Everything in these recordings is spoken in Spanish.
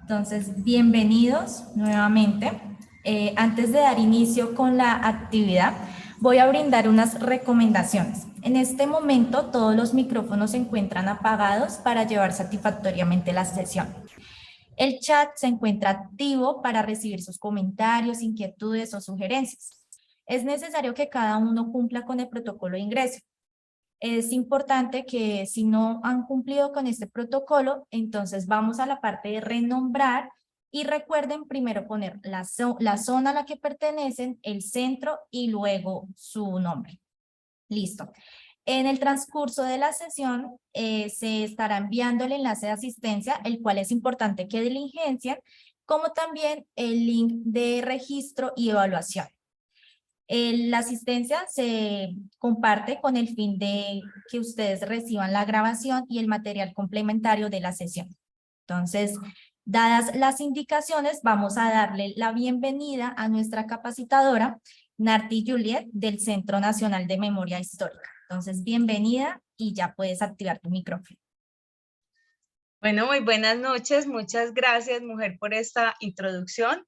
Entonces, bienvenidos nuevamente. Antes de dar inicio con la actividad, voy a brindar unas recomendaciones. En este momento, todos los micrófonos se encuentran apagados para llevar satisfactoriamente la sesión. El chat se encuentra activo para recibir sus comentarios, inquietudes o sugerencias. Es necesario que cada uno cumpla con el protocolo de ingreso. Es importante que si no han cumplido con este protocolo, entonces vamos a la parte de renombrar y recuerden primero poner la zona a la que pertenecen, el centro y luego su nombre. Listo. En el transcurso de la sesión se estará enviando el enlace de asistencia, el cual es importante que diligencien, como también el link de registro y evaluación. La asistencia se comparte con el fin de que ustedes reciban la grabación y el material complementario de la sesión. Entonces, dadas las indicaciones, vamos a darle la bienvenida a nuestra capacitadora, Narti Juliet, del Centro Nacional de Memoria Histórica. Entonces, bienvenida y ya puedes activar tu micrófono. Bueno, muy buenas noches. Muchas gracias, mujer, por esta introducción.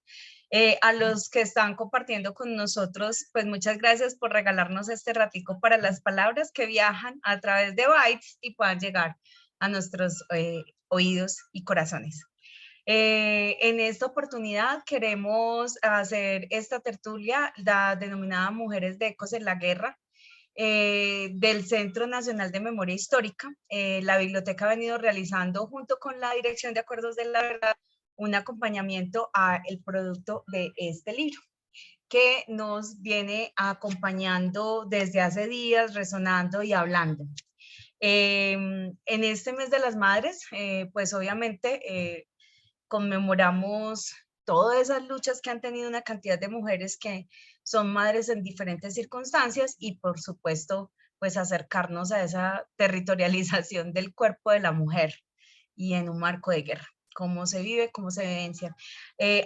A los que están compartiendo con nosotros, pues muchas gracias por regalarnos este ratico para las palabras que viajan a través de bytes y puedan llegar a nuestros oídos y corazones. En esta oportunidad queremos hacer esta tertulia, la denominada Mujeres de Ecos en la Guerra, del Centro Nacional de Memoria Histórica. La biblioteca ha venido realizando junto con la Dirección de Acuerdos de la Verdad un acompañamiento al producto de este libro, que nos viene acompañando desde hace días, resonando y hablando. En este mes de las madres, pues obviamente conmemoramos todas esas luchas que han tenido una cantidad de mujeres que son madres en diferentes circunstancias y por supuesto pues acercarnos a esa territorialización del cuerpo de la mujer y en un marco de guerra, cómo se vive, cómo se vivencia.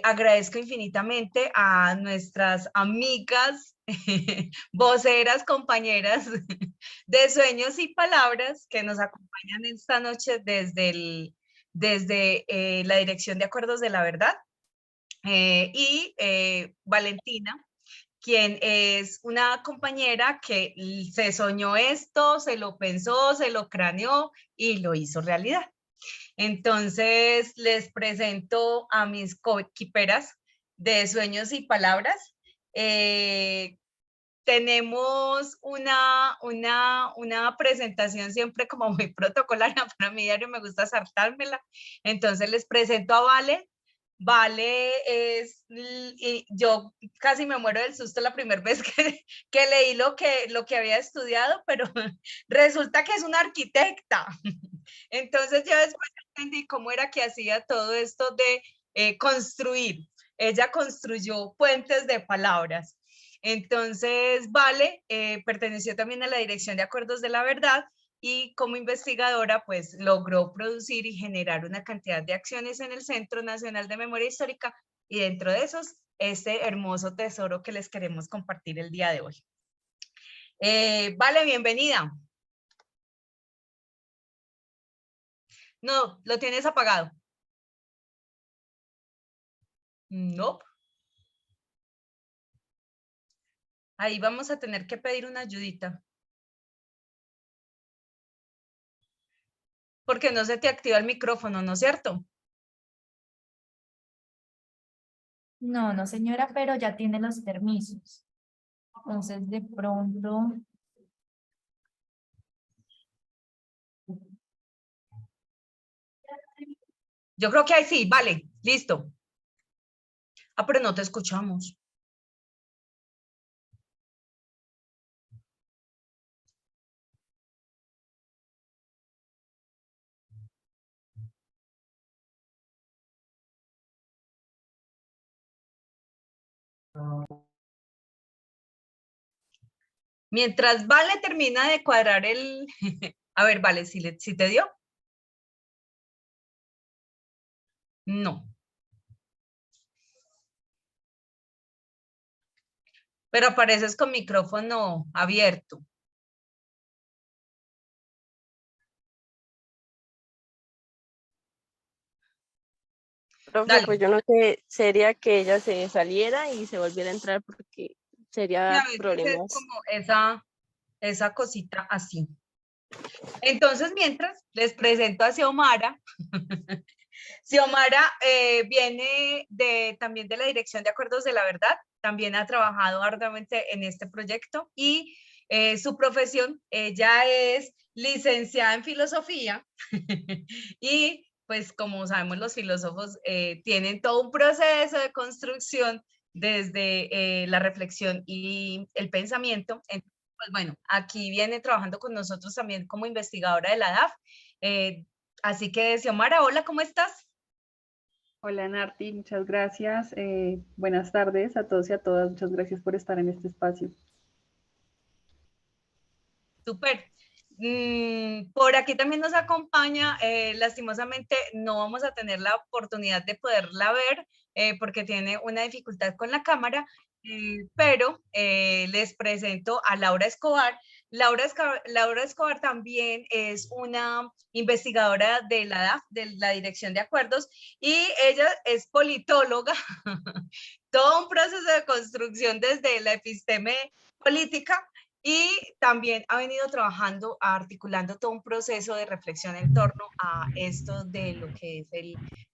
Agradezco infinitamente a nuestras amigas, voceras, compañeras de Sueños y Palabras que nos acompañan esta noche desde la Dirección de Acuerdos de la Verdad, y Valentina, quien es una compañera que se soñó esto, se lo pensó, se lo craneó y lo hizo realidad. Entonces, les presento a mis coequiperas de Sueños y Palabras. Tenemos una presentación siempre como muy protocolaria. Para mí diario me gusta saltármela. Entonces les presento a Vale. Vale es, y yo casi me muero del susto la primera vez que leí lo que había estudiado, pero resulta que es una arquitecta. Entonces yo después entendí cómo era que hacía todo esto de construir. Ella construyó puentes de palabras. Entonces, Vale perteneció también a la Dirección de Acuerdos de la Verdad y como investigadora, pues logró producir y generar una cantidad de acciones en el Centro Nacional de Memoria Histórica y dentro de esos, este hermoso tesoro que les queremos compartir el día de hoy. Vale, bienvenida. No, lo tienes apagado. No. Ahí vamos a tener que pedir una ayudita. Porque no se te activa el micrófono, ¿no es cierto? No, no señora, pero ya tiene los permisos. Entonces, de pronto... Yo creo que ahí sí, vale, listo. Ah, pero no te escuchamos. Mientras Vale termina de cuadrar el... A ver, Vale, ¿si te dio? No. Pero apareces con micrófono abierto. Profe, Dale. pues yo no sé, sería que ella se saliera y se volviera a entrar porque Y sería a veces es problemas. como esa cosita así. Entonces, mientras les presento a Xiomara. Xiomara viene también de la Dirección de Acuerdos de la Verdad, también ha trabajado arduamente en este proyecto y su profesión, ella es licenciada en filosofía y pues como sabemos los filósofos tienen todo un proceso de construcción desde la reflexión y el pensamiento. Entonces, pues bueno, aquí viene trabajando con nosotros también como investigadora de la DAF. Así que, Xiomara, hola, ¿cómo estás? Hola Narti, muchas gracias. Buenas tardes a todos y a todas. Muchas gracias por estar en este espacio. Súper. Por aquí también nos acompaña, lastimosamente no vamos a tener la oportunidad de poderla ver porque tiene una dificultad con la cámara, pero les presento a Laura Escobar. Laura Escobar también es una investigadora de la DAF, de la Dirección de Acuerdos, y ella es politóloga, todo un proceso de construcción desde la episteme política. Y también ha venido trabajando, articulando todo un proceso de reflexión en torno a esto de lo que es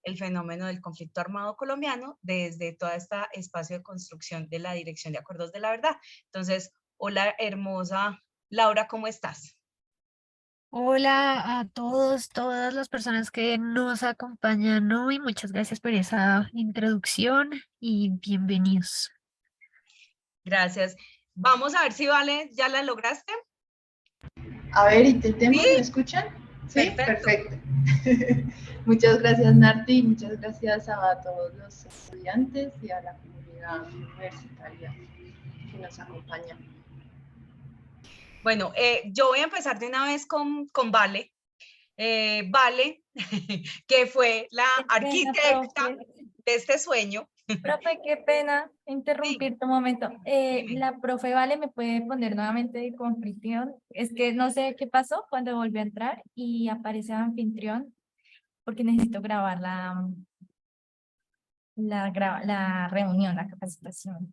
el fenómeno del conflicto armado colombiano desde todo este espacio de construcción de la Dirección de Acuerdos de la Verdad. Entonces, hola hermosa Laura, ¿cómo estás? Hola a todos, todas las personas que nos acompañan hoy. Muchas gracias por esa introducción y bienvenidos. Gracias. Vamos a ver si Vale, ¿ya la lograste? A ver, intentemos, ¿Sí? ¿me escuchan? Sí, Perfecto. Muchas gracias, Narti, muchas gracias a todos los estudiantes y a la comunidad universitaria que nos acompaña. Bueno, yo voy a empezar de una vez con Vale. Vale, que fue la arquitecta de este sueño. Profe, qué pena interrumpirte un momento. Dime. La profe Vale me puede poner nuevamente de anfitrión. Es que no sé qué pasó cuando volví a entrar y aparece anfitrión porque necesito grabar la reunión, la capacitación.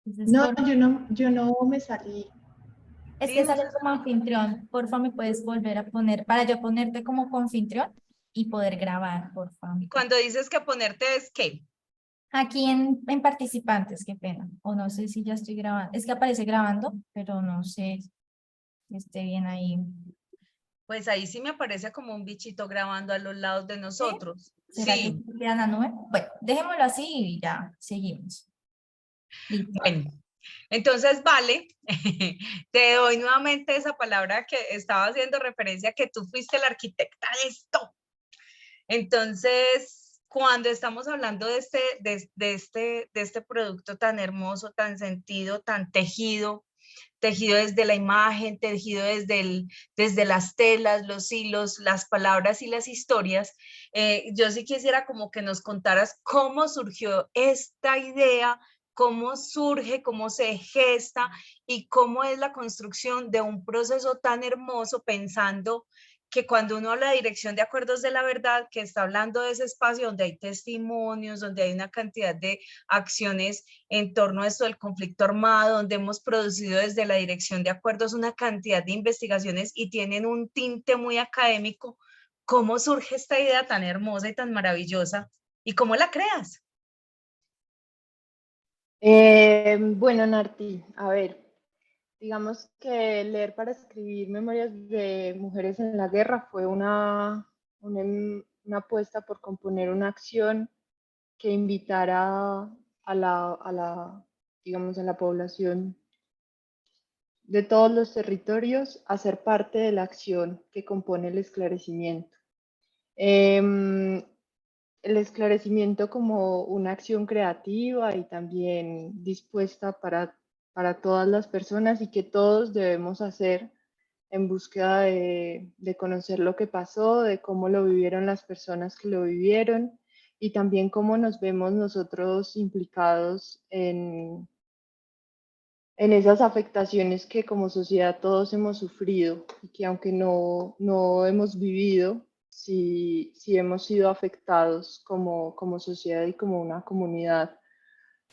Entonces, No, yo no me salí. es Sí, que no sale sé. como anfitrión. Porfa, me puedes volver a poner para yo ponerte como anfitrión y poder grabar, por favor. Cuando dices que ponerte es ¿qué? Aquí en participantes, qué pena. O no sé si ya estoy grabando. Es que aparece grabando, pero no sé si esté bien ahí. Pues ahí sí me aparece como un bichito grabando a los lados de nosotros. ¿Será que Sí. queda la nube? Bueno, dejémoslo así y ya seguimos. Listo. Bueno, entonces, Vale, te doy nuevamente esa palabra que estaba haciendo referencia que tú fuiste la arquitecta de esto. Entonces, cuando estamos hablando de este producto tan hermoso, tan sentido, tan tejido desde la imagen, tejido desde las telas, los hilos, las palabras y las historias, yo sí quisiera como que nos contaras cómo surgió esta idea, cómo surge, cómo se gesta y cómo es la construcción de un proceso tan hermoso pensando que cuando uno habla de Dirección de Acuerdos de la Verdad, que está hablando de ese espacio donde hay testimonios, donde hay una cantidad de acciones en torno a esto del conflicto armado, donde hemos producido desde la Dirección de Acuerdos una cantidad de investigaciones y tienen un tinte muy académico. ¿Cómo surge esta idea tan hermosa y tan maravillosa? ¿Y cómo la creas? Bueno, Narti, a ver, digamos que leer para escribir Memorias de Mujeres en la Guerra fue una apuesta por componer una acción que invitara digamos, a la población de todos los territorios a ser parte de la acción que compone el esclarecimiento. El esclarecimiento como una acción creativa y también dispuesta para todas las personas y que todos debemos hacer en búsqueda de conocer lo que pasó, de cómo lo vivieron las personas que lo vivieron y también cómo nos vemos nosotros implicados en esas afectaciones que como sociedad todos hemos sufrido y que aunque no hemos vivido, si hemos sido afectados como sociedad y como una comunidad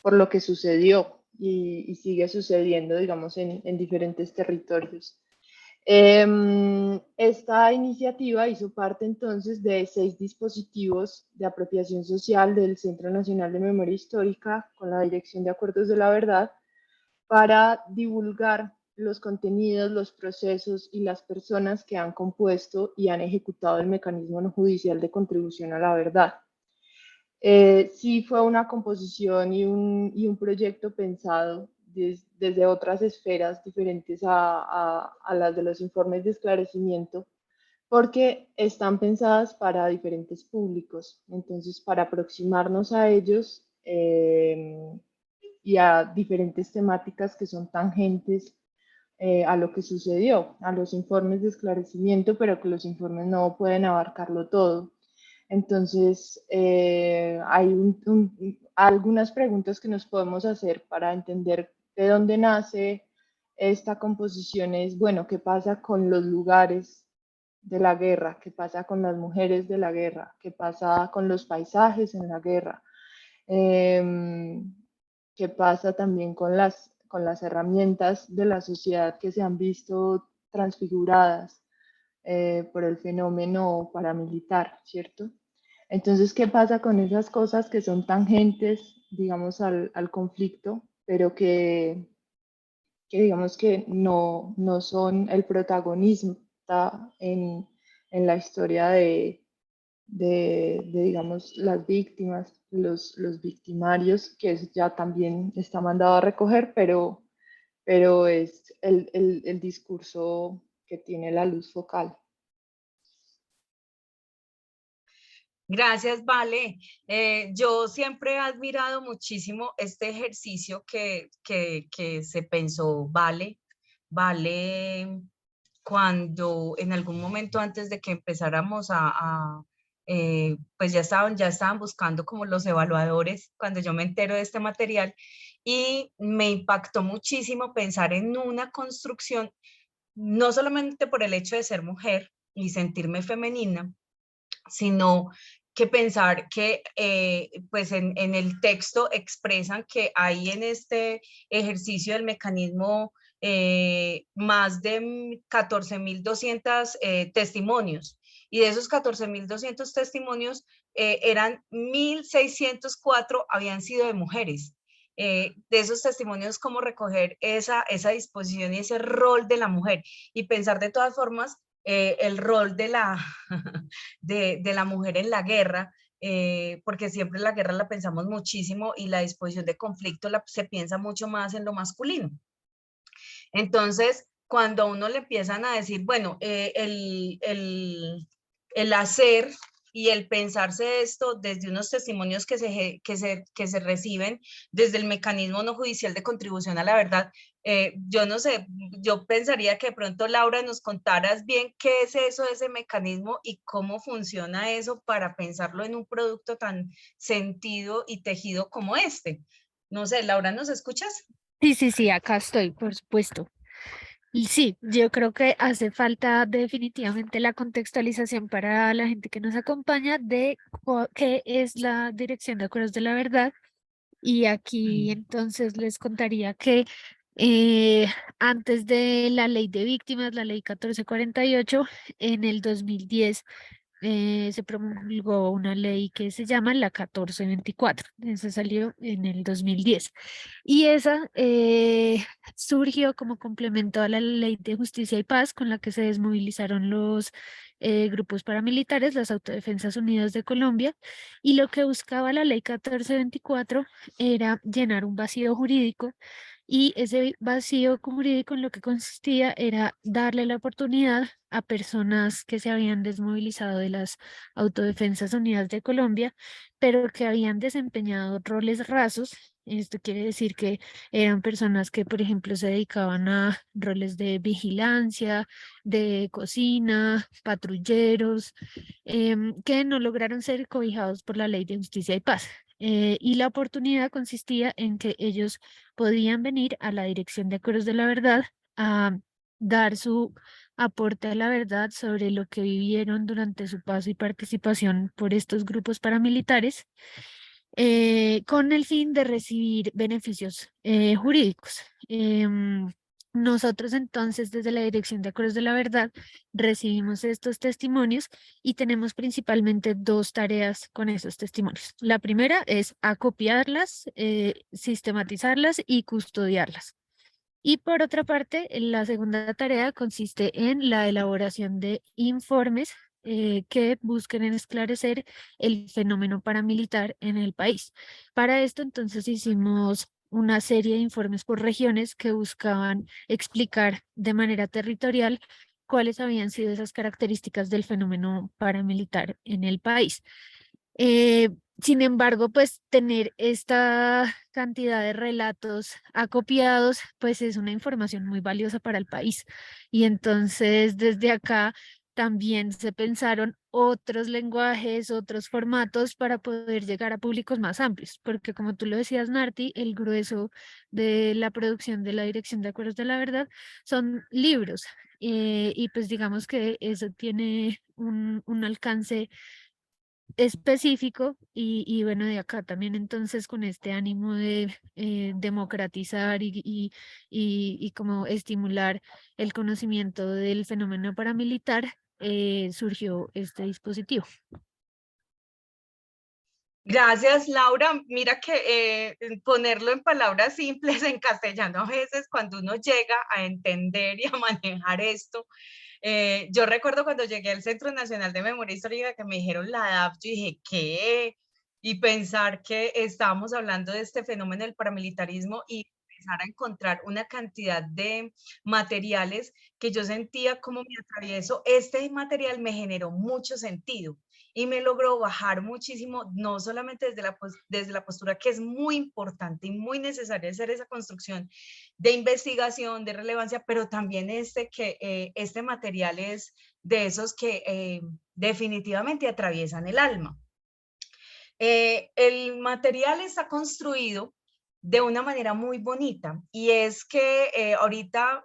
por lo que sucedió y sigue sucediendo, digamos, en diferentes territorios. Esta iniciativa hizo parte entonces de 6 dispositivos de apropiación social del Centro Nacional de Memoria Histórica con la Dirección de Acuerdos de la Verdad para divulgar los contenidos, los procesos y las personas que han compuesto y han ejecutado el mecanismo no judicial de contribución a la verdad. Sí fue una composición y un proyecto pensado desde otras esferas diferentes a las de los informes de esclarecimiento, porque están pensadas para diferentes públicos. Entonces, para aproximarnos a ellos y a diferentes temáticas que son tangentes a lo que sucedió, a los informes de esclarecimiento, pero que los informes no pueden abarcarlo todo. Entonces, hay algunas preguntas que nos podemos hacer para entender de dónde nace esta composición. Es, bueno, ¿qué pasa con los lugares de la guerra? ¿Qué pasa con las mujeres de la guerra? ¿Qué pasa con los paisajes en la guerra? ¿Qué pasa también con las herramientas de la sociedad que se han visto transfiguradas por el fenómeno paramilitar, ¿cierto? Entonces, ¿qué pasa con esas cosas que son tangentes, digamos, al conflicto, pero que digamos que no son el protagonista en la historia de, digamos, las víctimas, los victimarios, que ya también está mandado a recoger, pero es el discurso que tiene la luz focal. Gracias, Vale. Yo siempre he admirado muchísimo este ejercicio que se pensó, Vale, cuando en algún momento antes de que empezáramos pues ya estaban buscando como los evaluadores cuando yo me entero de este material, y me impactó muchísimo pensar en una construcción, no solamente por el hecho de ser mujer y sentirme femenina, sino que pensar que pues en el texto expresan que hay en este ejercicio del mecanismo más de 14.200 testimonios, y de esos 14.200 testimonios eran 1.604 habían sido de mujeres. De esos testimonios, cómo recoger esa disposición y ese rol de la mujer, y pensar de todas formas el rol de la mujer en la guerra, porque siempre la guerra la pensamos muchísimo y la disposición de conflicto se piensa mucho más en lo masculino. Entonces, cuando a uno le empiezan a decir, bueno, el hacer y el pensarse esto desde unos testimonios que se reciben desde el mecanismo no judicial de contribución a la verdad, yo no sé, yo pensaría que de pronto, Laura, nos contaras bien qué es eso, ese mecanismo, y cómo funciona eso para pensarlo en un producto tan sentido y tejido como este. No sé, Laura, ¿nos escuchas? Sí, acá estoy, por supuesto. Y sí, yo creo que hace falta definitivamente la contextualización para la gente que nos acompaña de qué es la Dirección de Acuerdos de la Verdad. Y aquí entonces les contaría que eh, antes de la ley de víctimas, la ley 1448, en el 2010 se promulgó una ley que se llama la 1424. Esa salió en el 2010. Y esa surgió como complemento a la Ley de Justicia y Paz, con la que se desmovilizaron los grupos paramilitares, las Autodefensas Unidas de Colombia. Y lo que buscaba la Ley 1424 era llenar un vacío jurídico, y ese vacío jurídico en lo que consistía era darle la oportunidad a personas que se habían desmovilizado de las Autodefensas Unidas de Colombia, pero que habían desempeñado roles rasos. Esto quiere decir que eran personas que, por ejemplo, se dedicaban a roles de vigilancia, de cocina, patrulleros, que no lograron ser cobijados por la Ley de Justicia y Paz. Y la oportunidad consistía en que ellos podían venir a la Dirección de Acuerdos de la Verdad a dar su aporte a la verdad sobre lo que vivieron durante su paso y participación por estos grupos paramilitares, con el fin de recibir beneficios jurídicos. Nosotros entonces desde la Dirección de Acuerdos de la Verdad recibimos estos testimonios y tenemos principalmente dos tareas con esos testimonios. La primera es acopiarlas, sistematizarlas y custodiarlas. Y por otra parte, la segunda tarea consiste en la elaboración de informes que busquen en esclarecer el fenómeno paramilitar en el país. Para esto, entonces, hicimos una serie de informes por regiones que buscaban explicar de manera territorial cuáles habían sido esas características del fenómeno paramilitar en el país. Eh, Sin embargo, pues tener esta cantidad de relatos acopiados, pues es una información muy valiosa para el país. Y entonces desde acá también se pensaron otros lenguajes, otros formatos para poder llegar a públicos más amplios, porque como tú lo decías, Narti, el grueso de la producción de la Dirección de Acuerdos de la Verdad son libros. Y pues digamos que eso tiene un alcance específico y bueno, de acá también entonces con este ánimo de democratizar y como estimular el conocimiento del fenómeno paramilitar, surgió este dispositivo. Gracias, Laura. Mira que ponerlo en palabras simples en castellano a veces cuando uno llega a entender y a manejar esto. Yo recuerdo cuando llegué al Centro Nacional de Memoria Histórica que me dijeron la DAF, yo dije, ¿qué? Y pensar que estábamos hablando de este fenómeno del paramilitarismo y empezar a encontrar una cantidad de materiales que yo sentía como me atravieso. Este material me generó mucho sentido y me logró bajar muchísimo, no solamente desde la postura que es muy importante y muy necesaria hacer esa construcción de investigación, de relevancia, pero también este material es de esos que definitivamente atraviesan el alma. El material está construido de una manera muy bonita y es que ahorita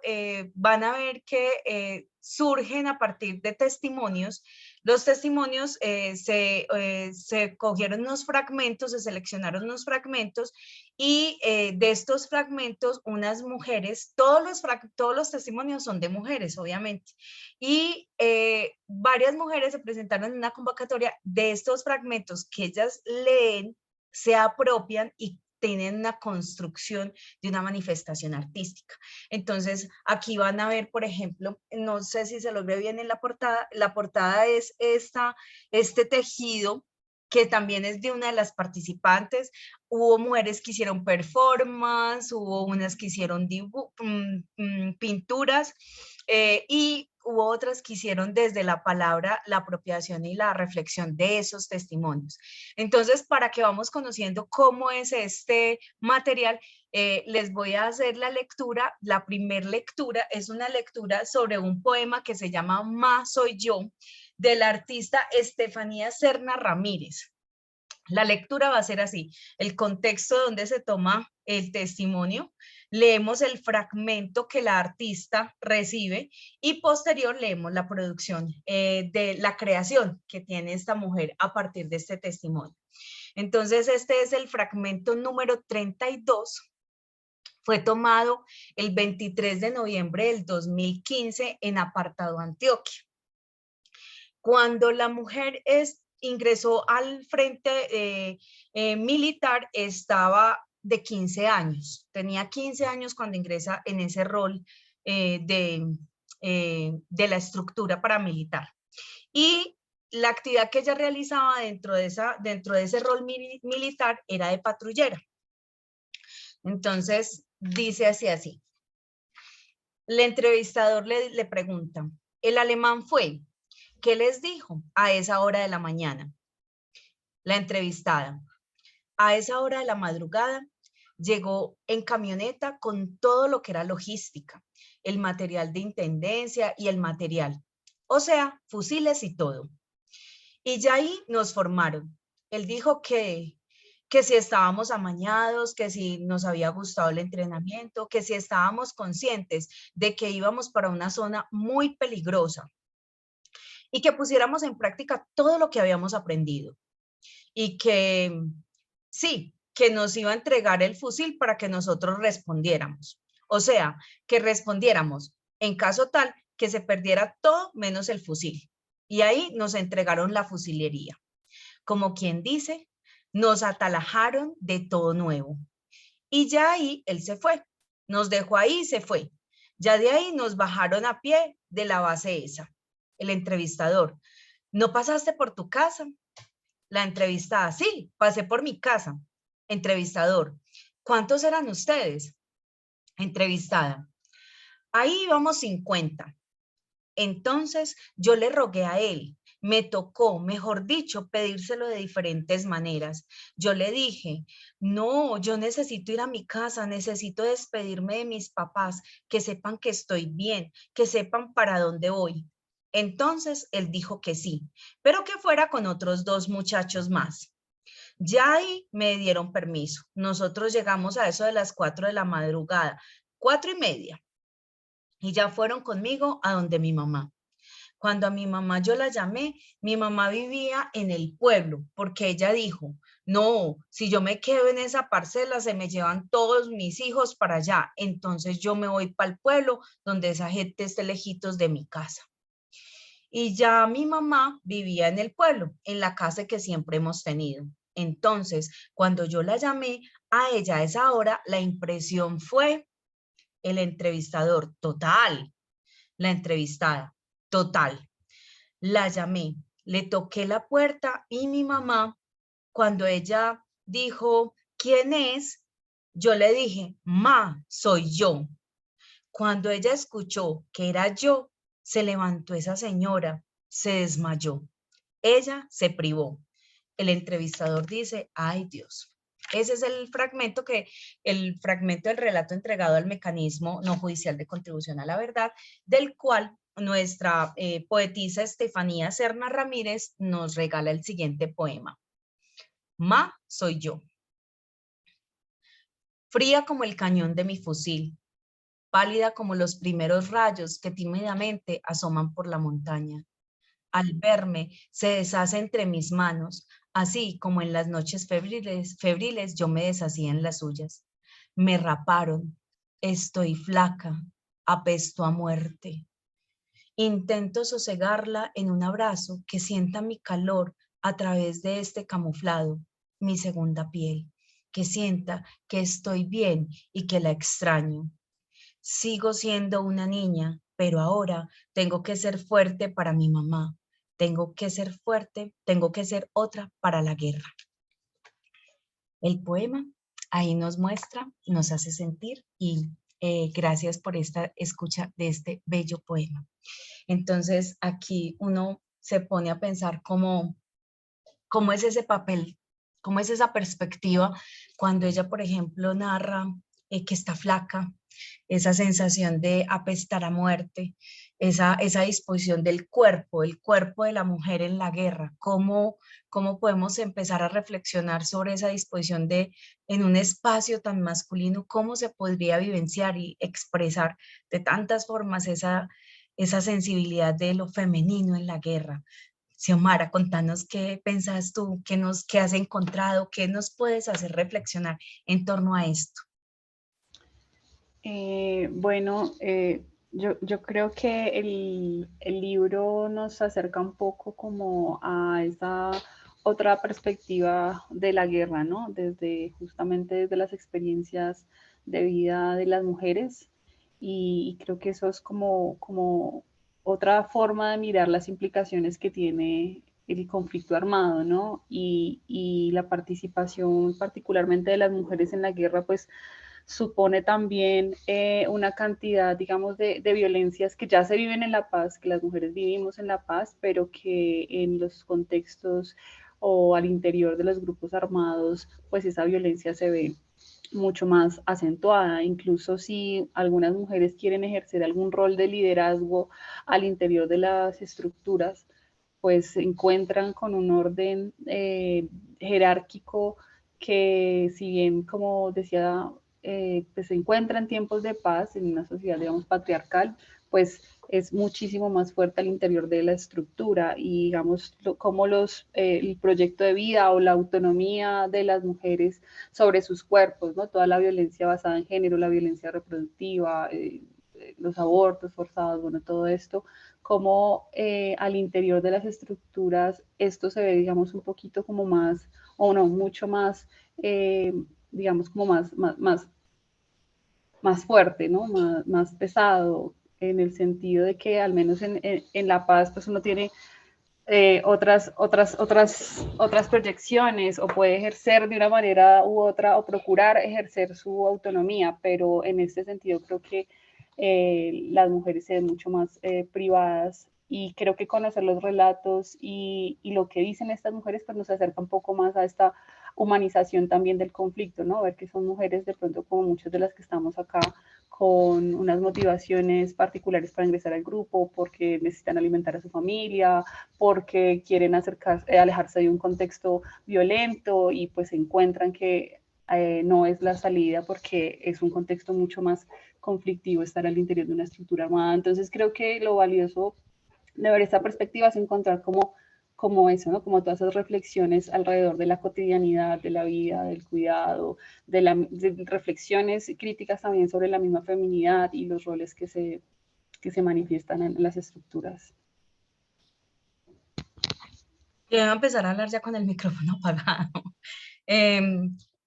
van a ver que surgen a partir de testimonios. Los testimonios se cogieron unos fragmentos, se seleccionaron unos fragmentos y de estos fragmentos unas mujeres, todos los testimonios son de mujeres obviamente, y varias mujeres se presentaron en una convocatoria de estos fragmentos que ellas leen, se apropian y tienen una construcción de una manifestación artística. Entonces, aquí van a ver, por ejemplo, no sé si se lo ve bien en la portada es este tejido que también es de una de las participantes. Hubo mujeres que hicieron performance, hubo unas que hicieron pinturas y hubo otras que hicieron desde la palabra, la apropiación y la reflexión de esos testimonios. Entonces, para que vamos conociendo cómo es este material, les voy a hacer la lectura. La primer lectura es una lectura sobre un poema que se llama Ma Soy Yo, de la artista Estefanía Serna Ramírez. La lectura va a ser así: el contexto donde se toma el testimonio, leemos el fragmento que la artista recibe y posterior leemos la producción de la creación que tiene esta mujer a partir de este testimonio. Entonces, este es el fragmento número 32. Fue tomado el 23 de noviembre del 2015 en Apartado, Antioquia. Cuando la mujer ingresó al frente militar, estaba de 15 años. Tenía 15 años cuando ingresa en ese rol de la estructura paramilitar. Y la actividad que ella realizaba dentro de ese rol militar era de patrullera. Entonces, dice así. El entrevistador le pregunta, ¿el alemán fue? ¿Qué les dijo a esa hora de la mañana? La entrevistada, a esa hora de la madrugada, llegó en camioneta con todo lo que era logística, el material de intendencia y el material, o sea, fusiles y todo. Y ya ahí nos formaron. Él dijo que que si estábamos amañados, que si nos había gustado el entrenamiento, que si estábamos conscientes de que íbamos para una zona muy peligrosa y que pusiéramos en práctica todo lo que habíamos aprendido y que sí, que nos iba a entregar el fusil para que nosotros respondiéramos. O sea, que respondiéramos en caso tal que se perdiera todo menos el fusil. Y ahí nos entregaron la fusilería. Como quien dice, nos atalajaron de todo nuevo. Y ya ahí él se fue. Nos dejó ahí y se fue. Ya de ahí nos bajaron a pie de la base esa. El entrevistador, ¿no pasaste por tu casa? La entrevistada, sí, pasé por mi casa. Entrevistador, ¿cuántos eran ustedes? Entrevistada, ahí íbamos 50. Entonces yo le rogué a él, me tocó, mejor dicho, pedírselo de diferentes maneras. Yo le dije, no, yo necesito ir a mi casa, necesito despedirme de mis papás, que sepan que estoy bien, que sepan para dónde voy. Entonces él dijo que sí, pero que fuera con otros 2 muchachos más. Ya ahí me dieron permiso. Nosotros llegamos a eso de las 4 de la madrugada, 4:30, y ya fueron conmigo a donde mi mamá. Cuando a mi mamá yo la llamé, mi mamá vivía en el pueblo, porque ella dijo, no, si yo me quedo en esa parcela, se me llevan todos mis hijos para allá, entonces yo me voy para el pueblo, donde esa gente esté lejitos de mi casa. Y ya mi mamá vivía en el pueblo, en la casa que siempre hemos tenido. Entonces, cuando yo la llamé a ella a esa hora, la impresión fue el entrevistador, total, la entrevistada, total. La llamé, le toqué la puerta y mi mamá, cuando ella dijo, ¿quién es? Yo le dije, ma, soy yo. Cuando ella escuchó que era yo, se levantó esa señora, se desmayó. Ella se privó. El entrevistador dice, ay Dios. Ese es el fragmento del relato entregado al mecanismo no judicial de contribución a la verdad, del cual nuestra poetisa Estefanía Serna Ramírez nos regala el siguiente poema. Ma, soy yo. Fría como el cañón de mi fusil, pálida como los primeros rayos que tímidamente asoman por la montaña. Al verme, se deshace entre mis manos, así como en las noches febriles yo me deshacía en las suyas. Me raparon, estoy flaca, apesto a muerte. Intento sosegarla en un abrazo que sienta mi calor a través de este camuflado, mi segunda piel, que sienta que estoy bien y que la extraño. Sigo siendo una niña, pero ahora tengo que ser fuerte para mi mamá. Tengo que ser fuerte, tengo que ser otra para la guerra. El poema ahí nos muestra, nos hace sentir y gracias por esta escucha de este bello poema. Entonces aquí uno se pone a pensar cómo es ese papel, cómo es esa perspectiva cuando ella, por ejemplo, narra que está flaca, esa sensación de apestar a muerte, esa disposición del cuerpo, el cuerpo de la mujer en la guerra, cómo podemos empezar a reflexionar sobre esa disposición en un espacio tan masculino, cómo se podría vivenciar y expresar de tantas formas esa sensibilidad de lo femenino en la guerra. Xiomara, contanos qué pensás tú, qué has encontrado, qué nos puedes hacer reflexionar en torno a esto. Yo creo que el libro nos acerca un poco como a esa otra perspectiva de la guerra, ¿no? Justamente desde las experiencias de vida de las mujeres, y creo que eso es como otra forma de mirar las implicaciones que tiene el conflicto armado, ¿no? Y la participación particularmente de las mujeres en la guerra, pues supone también una cantidad, digamos, de violencias que ya se viven en la paz, que las mujeres vivimos en la paz, pero que en los contextos o al interior de los grupos armados, pues esa violencia se ve mucho más acentuada. Incluso si algunas mujeres quieren ejercer algún rol de liderazgo al interior de las estructuras, pues se encuentran con un orden jerárquico que si bien, como decía, pues se encuentra en tiempos de paz, en una sociedad, digamos, patriarcal, pues es muchísimo más fuerte al interior de la estructura y, digamos, como el proyecto de vida o la autonomía de las mujeres sobre sus cuerpos, ¿no? Toda la violencia basada en género, la violencia reproductiva, los abortos forzados, bueno, todo esto, como al interior de las estructuras esto se ve, digamos, un poquito como más, o no, mucho más, digamos, como más fuerte, ¿no? Más pesado, en el sentido de que al menos en La Paz, pues uno tiene otras proyecciones o puede ejercer de una manera u otra o procurar ejercer su autonomía, pero en este sentido creo que las mujeres se ven mucho más privadas y creo que conocer los relatos y lo que dicen estas mujeres pues nos acerca un poco más a esta humanización también del conflicto, ¿no? Ver que son mujeres de pronto como muchas de las que estamos acá con unas motivaciones particulares para ingresar al grupo, porque necesitan alimentar a su familia, porque quieren alejarse de un contexto violento y pues encuentran que no es la salida porque es un contexto mucho más conflictivo estar al interior de una estructura armada. Entonces creo que lo valioso de ver esta perspectiva es encontrar como eso, ¿no? Como todas esas reflexiones alrededor de la cotidianidad, de la vida, del cuidado, de reflexiones críticas también sobre la misma feminidad y los roles que se manifiestan en las estructuras. Yo voy a empezar a hablar ya con el micrófono apagado.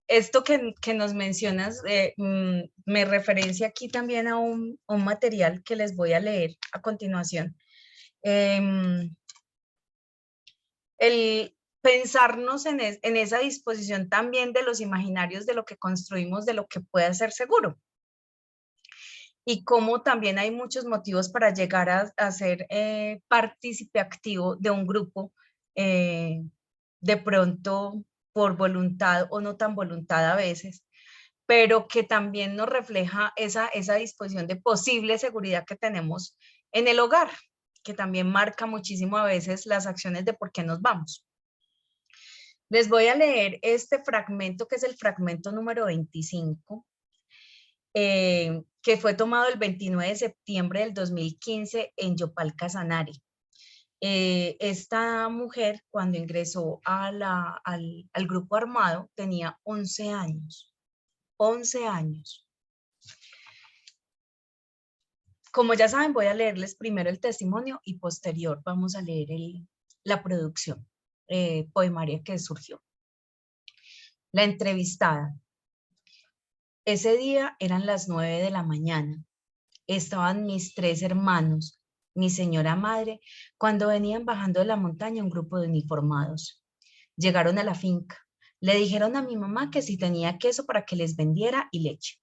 Esto que nos mencionas me referencia aquí también a un material que les voy a leer a continuación. El pensarnos en esa disposición también de los imaginarios de lo que construimos, de lo que puede ser seguro. Y cómo también hay muchos motivos para llegar a ser partícipe activo de un grupo, de pronto por voluntad o no tan voluntad a veces, pero que también nos refleja esa disposición de posible seguridad que tenemos en el hogar, que también marca muchísimo a veces las acciones de por qué nos vamos. Les voy a leer este fragmento, que es el fragmento número 25, que fue tomado el 29 de septiembre del 2015 en Yopal Casanare. Esta mujer, cuando ingresó al grupo armado, tenía 11 años. 11 años. Como ya saben, voy a leerles primero el testimonio y posterior vamos a leer la producción poemaria que surgió. La entrevistada. Ese día eran las 9 de la mañana. Estaban mis 3 hermanos, mi señora madre, cuando venían bajando de la montaña un grupo de uniformados. Llegaron a la finca. Le dijeron a mi mamá que si tenía queso para que les vendiera y leche.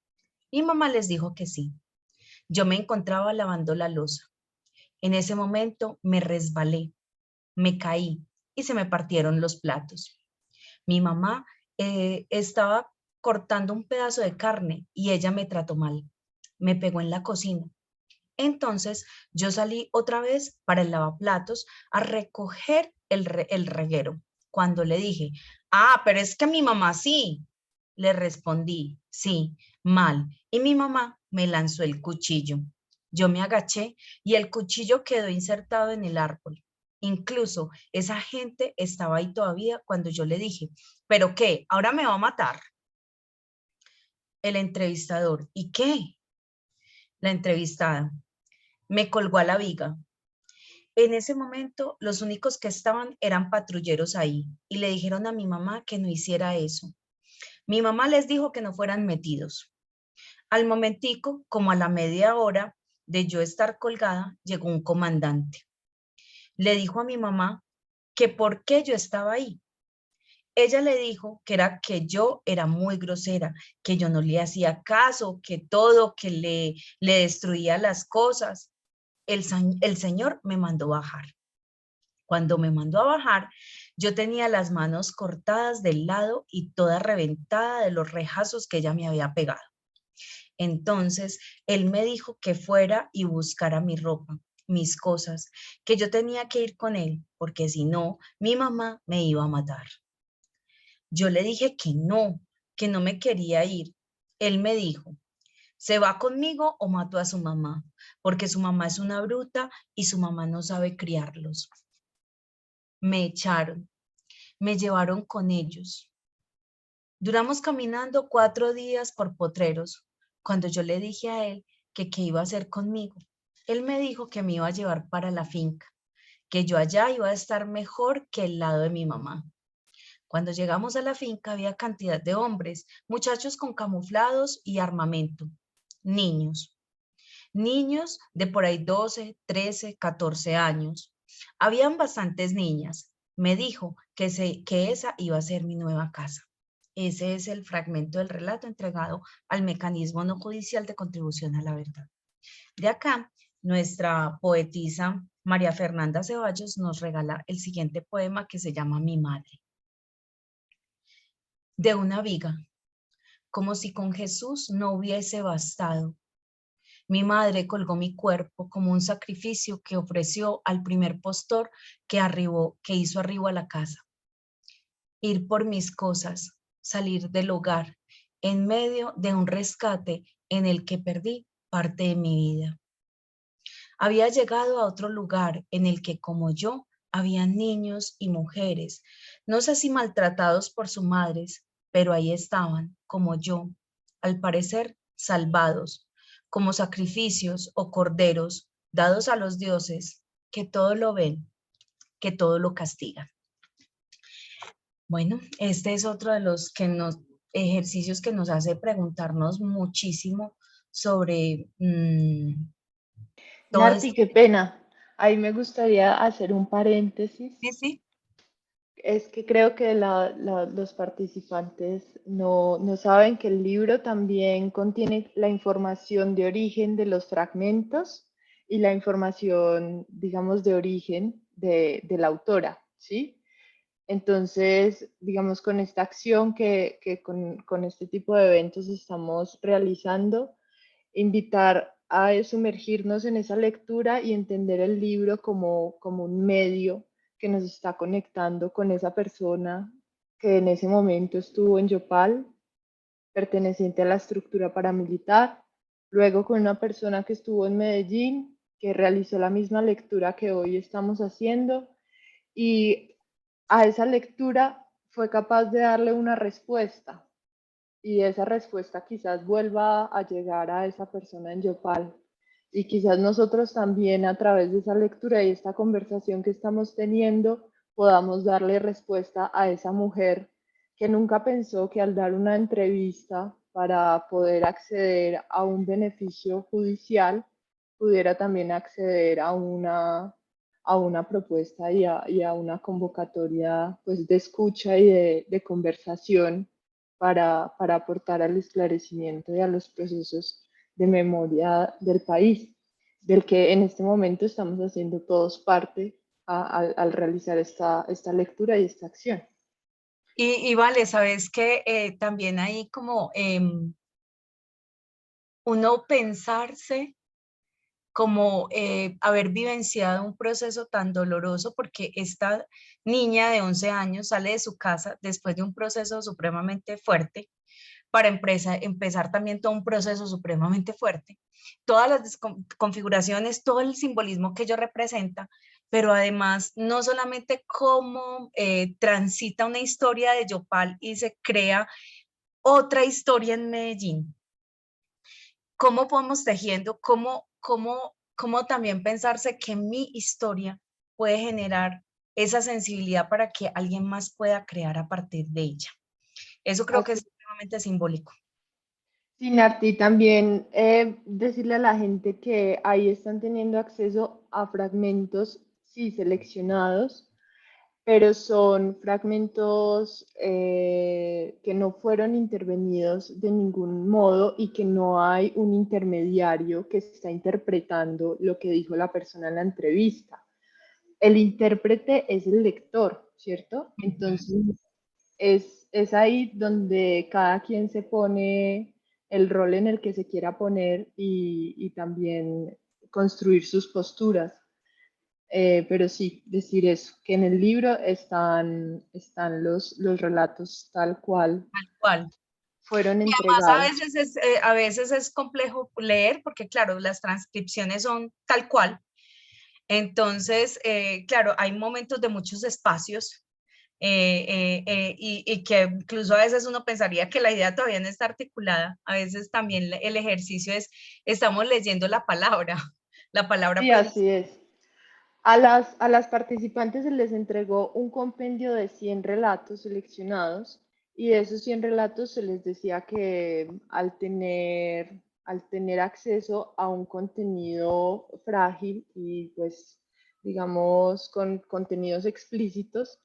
Mi mamá les dijo que sí. Yo me encontraba lavando la loza. En ese momento me resbalé, me caí y se me partieron los platos. Mi mamá estaba cortando un pedazo de carne y ella me trató mal. Me pegó en la cocina. Entonces yo salí otra vez para el lavaplatos a recoger el reguero. Cuando le dije, pero es que mi mamá sí. Le respondí, sí, mal. Y mi mamá me lanzó el cuchillo. Yo me agaché y el cuchillo quedó insertado en el árbol. Incluso esa gente estaba ahí todavía cuando yo le dije, ¿pero qué? ¿Ahora me va a matar? El entrevistador, ¿y qué? La entrevistada, me colgó a la viga. En ese momento, los únicos que estaban eran patrulleros ahí y le dijeron a mi mamá que no hiciera eso. Mi mamá les dijo que no fueran metidos. Al momentico, como a la media hora de yo estar colgada, llegó un comandante. Le dijo a mi mamá que por qué yo estaba ahí. Ella le dijo que yo era muy grosera, que yo no le hacía caso, que todo, que le destruía las cosas. El señor me mandó bajar. Cuando me mandó a bajar, yo tenía las manos cortadas del lado y toda reventada de los rejazos que ella me había pegado. Entonces, él me dijo que fuera y buscara mi ropa, mis cosas, que yo tenía que ir con él, porque si no, mi mamá me iba a matar. Yo le dije que no me quería ir. Él me dijo, ¿se va conmigo o mato a su mamá? Porque su mamá es una bruta y su mamá no sabe criarlos. Me echaron, me llevaron con ellos. Duramos caminando 4 días por potreros. Cuando yo le dije a él que qué iba a hacer conmigo, él me dijo que me iba a llevar para la finca, que yo allá iba a estar mejor que el lado de mi mamá. Cuando llegamos a la finca había cantidad de hombres, muchachos con camuflados y armamento, niños. Niños de por ahí 12, 13, 14 años. Habían bastantes niñas. Me dijo que esa iba a ser mi nueva casa. Ese es el fragmento del relato entregado al mecanismo no judicial de contribución a la verdad. De acá, nuestra poetisa María Fernanda Ceballos nos regala el siguiente poema que se llama Mi madre. De una viga, como si con Jesús no hubiese bastado. Mi madre colgó mi cuerpo como un sacrificio que ofreció al primer postor que hizo arribo a la casa. Ir por mis cosas, salir del hogar, en medio de un rescate en el que perdí parte de mi vida. Había llegado a otro lugar en el que, como yo, había niños y mujeres, no sé si maltratados por sus madres, pero ahí estaban, como yo, al parecer salvados, como sacrificios o corderos dados a los dioses, que todo lo ven, que todo lo castigan. Bueno, este es otro de los ejercicios que nos hace preguntarnos muchísimo sobre todo Narti, esto. qué pena. Ahí me gustaría hacer un paréntesis. Sí, sí. Es que creo que los participantes no saben que el libro también contiene la información de origen de los fragmentos y la información, digamos, de origen de la autora, ¿sí? Entonces, digamos, con esta acción que con este tipo de eventos estamos realizando, invitar a sumergirnos en esa lectura y entender el libro como un medio que nos está conectando con esa persona que en ese momento estuvo en Yopal, perteneciente a la estructura paramilitar, luego con una persona que estuvo en Medellín, que realizó la misma lectura que hoy estamos haciendo, y a esa lectura fue capaz de darle una respuesta, y esa respuesta quizás vuelva a llegar a esa persona en Yopal. Y quizás nosotros también a través de esa lectura y esta conversación que estamos teniendo podamos darle respuesta a esa mujer que nunca pensó que al dar una entrevista para poder acceder a un beneficio judicial pudiera también acceder a una propuesta y a una convocatoria pues, de escucha y de conversación para aportar al esclarecimiento y a los procesos de memoria del país, del que en este momento estamos haciendo todos parte al realizar esta lectura y esta acción. Y vale, sabes que también hay como uno pensarse como haber vivenciado un proceso tan doloroso, porque esta niña de 11 años sale de su casa después de un proceso supremamente fuerte, para empezar también todo un proceso supremamente fuerte. Todas las configuraciones, todo el simbolismo que ello representa, pero además no solamente cómo transita una historia de Yopal y se crea otra historia en Medellín. ¿Cómo podemos tejiendo? ¿Cómo también pensarse que mi historia puede generar esa sensibilidad para que alguien más pueda crear a partir de ella? Eso creo que es extremadamente simbólico. Sí, Narti, también decirle a la gente que ahí están teniendo acceso a fragmentos, sí, seleccionados, pero son fragmentos que no fueron intervenidos de ningún modo y que no hay un intermediario que está interpretando lo que dijo la persona en la entrevista. El intérprete es el lector, ¿cierto? Entonces, es ahí donde cada quien se pone el rol en el que se quiera poner y también construir sus posturas. Pero sí, decir eso, que en el libro están los relatos tal cual ¿Cuál? fueron Y además entregados. a veces es complejo leer porque, claro, las transcripciones son tal cual. Entonces, claro, hay momentos de muchos espacios y que incluso a veces uno pensaría que la idea todavía no está articulada. A veces también el ejercicio es, estamos leyendo la palabra Sí, pronunciada. así es. A las participantes se les entregó un compendio de 100 relatos seleccionados y de esos 100 relatos se les decía que al tener acceso a un contenido frágil y pues digamos con contenidos explícitos,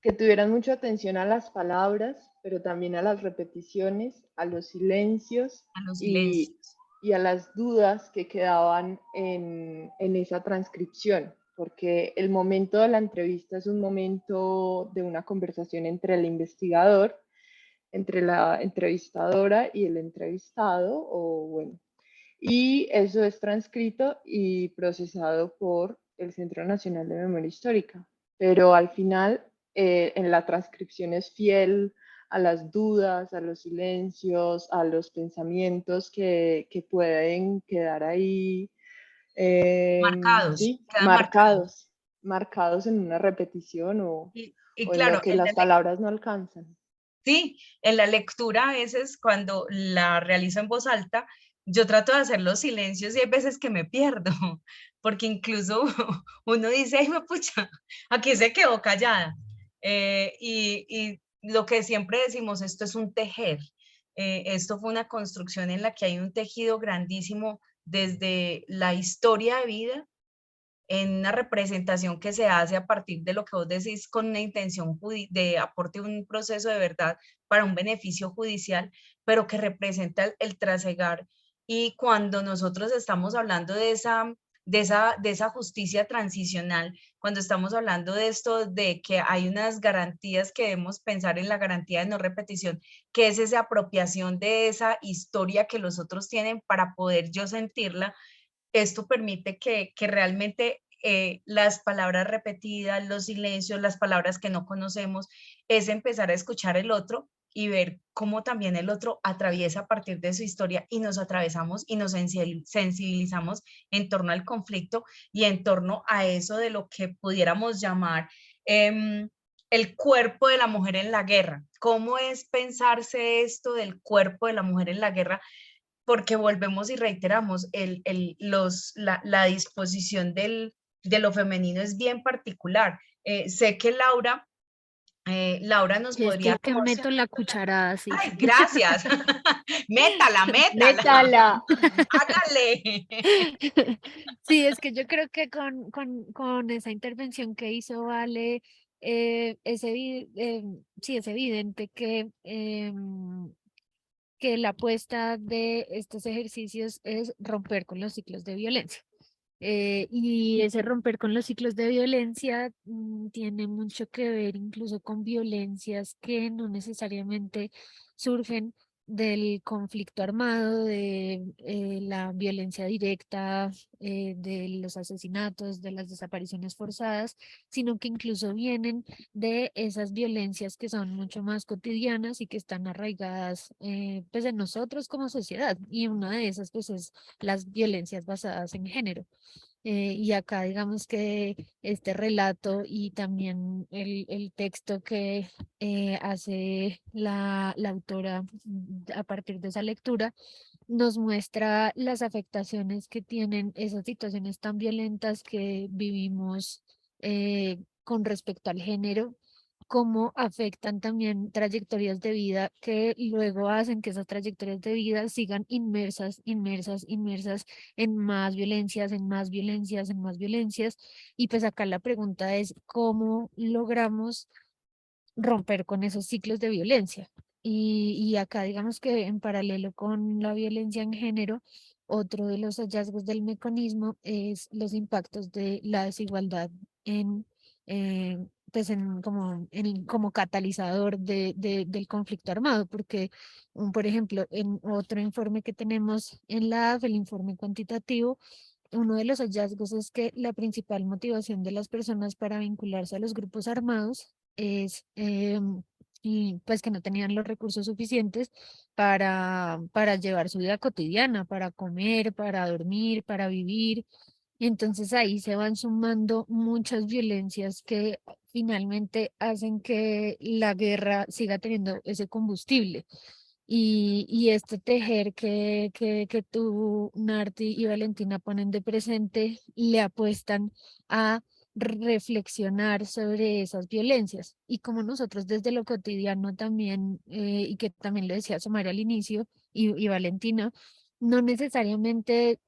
que tuvieran mucha atención a las palabras, pero también a las repeticiones, a los silencios A los y, silencios. y a las dudas que quedaban en esa transcripción, porque el momento de la entrevista es un momento de una conversación entre el investigador, entre la entrevistadora y el entrevistado, o bueno, y eso es transcrito y procesado por el Centro Nacional de Memoria Histórica. Pero al final, en la transcripción es fiel a las dudas, a los silencios, a los pensamientos que pueden quedar ahí, Marcados, sí, quedan marcados. marcados en una repetición Y o en lo claro, que las palabras no alcanzan. sí, en la lectura a veces cuando la realizo en voz alta, yo trato de hacer los silencios y hay veces que me pierdo, porque incluso uno dice, ay, pucha, aquí se quedó callada. Y lo que siempre decimos, esto es un tejer. Esto fue una construcción en la que hay un tejido grandísimo desde la historia de vida en una representación que se hace a partir de lo que vos decís con una intención de aporte a un proceso de verdad para un beneficio judicial, pero que representa el trasegar. Y cuando nosotros estamos hablando de esa justicia transicional, cuando estamos hablando de esto, de que hay unas garantías que debemos pensar en la garantía de no repetición, que es esa apropiación de esa historia que los otros tienen para poder yo sentirla, esto permite que realmente las palabras repetidas, los silencios, las palabras que no conocemos, es empezar a escuchar el otro y ver cómo también el otro atraviesa a partir de su historia y nos atravesamos y nos sensibilizamos en torno al conflicto y en torno a eso de lo que pudiéramos llamar el cuerpo de la mujer en la guerra. ¿Cómo es pensarse esto del cuerpo de la mujer en la guerra? Porque volvemos y reiteramos, la disposición de lo femenino es bien particular. Sé que Laura nos Y es que podría, te como meto siempre, la cucharada, sí. ay, gracias, métala, métala, Métala. hágale. Sí, es que yo creo que con esa intervención que hizo Vale, sí, es evidente que la apuesta de estos ejercicios es romper con los ciclos de violencia. Y ese romper con los ciclos de violencia tiene mucho que ver incluso con violencias que no necesariamente surgen del conflicto armado, de la violencia directa, de los asesinatos, de las desapariciones forzadas, sino que incluso vienen de esas violencias que son mucho más cotidianas y que están arraigadas pues en nosotros como sociedad. Y una de esas pues es las violencias basadas en género. Y acá digamos que este relato y también el texto que hace la autora a partir de esa lectura nos muestra las afectaciones que tienen esas situaciones tan violentas que vivimos con respecto al género, cómo afectan también trayectorias de vida que luego hacen que esas trayectorias de vida sigan inmersas, inmersas, inmersas en más violencias, en más violencias, en más violencias. Y pues acá la pregunta es, ¿cómo logramos romper con esos ciclos de violencia? Y acá digamos que en paralelo con la violencia en género, otro de los hallazgos del mecanismo es los impactos de la desigualdad en, pues como catalizador del conflicto armado, porque, por ejemplo, en otro informe que tenemos en la AF, el informe cuantitativo, uno de los hallazgos es que la principal motivación de las personas para vincularse a los grupos armados es y pues que no tenían los recursos suficientes para llevar su vida cotidiana, para comer, para dormir, para vivir. Y entonces ahí se van sumando muchas violencias que finalmente hacen que la guerra siga teniendo ese combustible. Y este tejer que tú, Narti y Valentina ponen de presente, le apuestan a reflexionar sobre esas violencias. Y como nosotros desde lo cotidiano también, y que también lo decía Somari al inicio, y Valentina, no necesariamente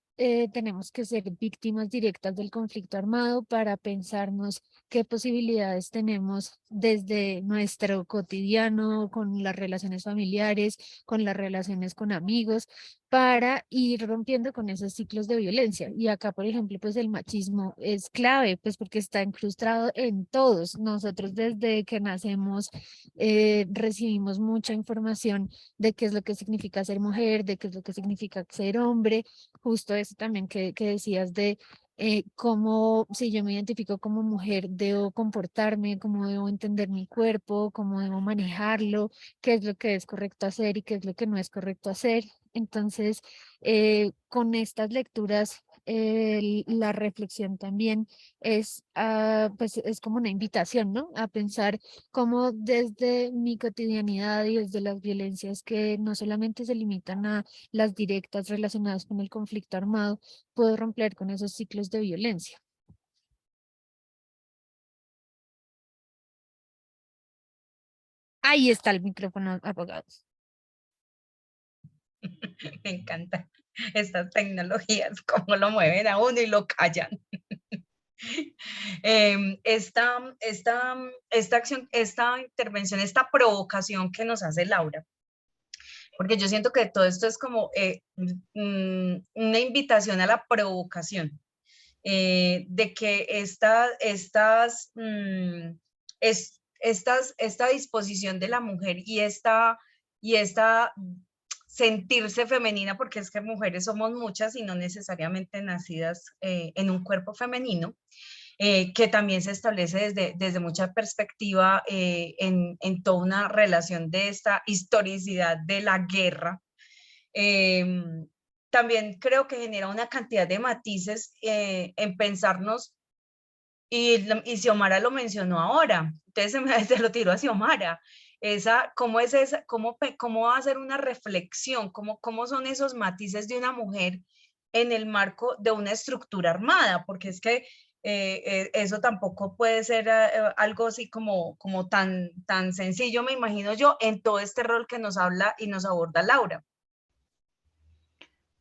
tenemos que ser víctimas directas del conflicto armado para pensarnos qué posibilidades tenemos desde nuestro cotidiano, con las relaciones familiares, con las relaciones con amigos, para ir rompiendo con esos ciclos de violencia. Y acá, por ejemplo, pues el machismo es clave, pues porque está incrustado en todos. Nosotros desde que nacemos recibimos mucha información de qué es lo que significa ser mujer, de qué es lo que significa ser hombre, justo eso también que decías de cómo, si yo me identifico como mujer, debo comportarme, cómo debo entender mi cuerpo, cómo debo manejarlo, qué es lo que es correcto hacer y qué es lo que no es correcto hacer. Entonces, con estas lecturas, la reflexión también es, pues es como una invitación, ¿no? A pensar cómo desde mi cotidianidad y desde las violencias que no solamente se limitan a las directas relacionadas con el conflicto armado, puedo romper con esos ciclos de violencia. Ahí está el micrófono apagado. Me encanta estas tecnologías, cómo lo mueven a uno y lo callan. Esta acción, esta intervención, esta provocación que nos hace Laura, porque yo siento que todo esto es como una invitación a la provocación, de que esta disposición de la mujer y esta sentirse femenina, porque es que mujeres somos muchas y no necesariamente nacidas en un cuerpo femenino, que también se establece desde mucha perspectiva en toda una relación de esta historicidad de la guerra. También creo que genera una cantidad de matices en pensarnos, y Xiomara lo mencionó ahora, entonces se lo tiro a Xiomara. ¿Cómo es esa, cómo va a ser una reflexión? ¿Cómo son esos matices de una mujer en el marco de una estructura armada? Porque es que eso tampoco puede ser algo así como tan sencillo, me imagino yo, en todo este rol que nos habla y nos aborda Laura.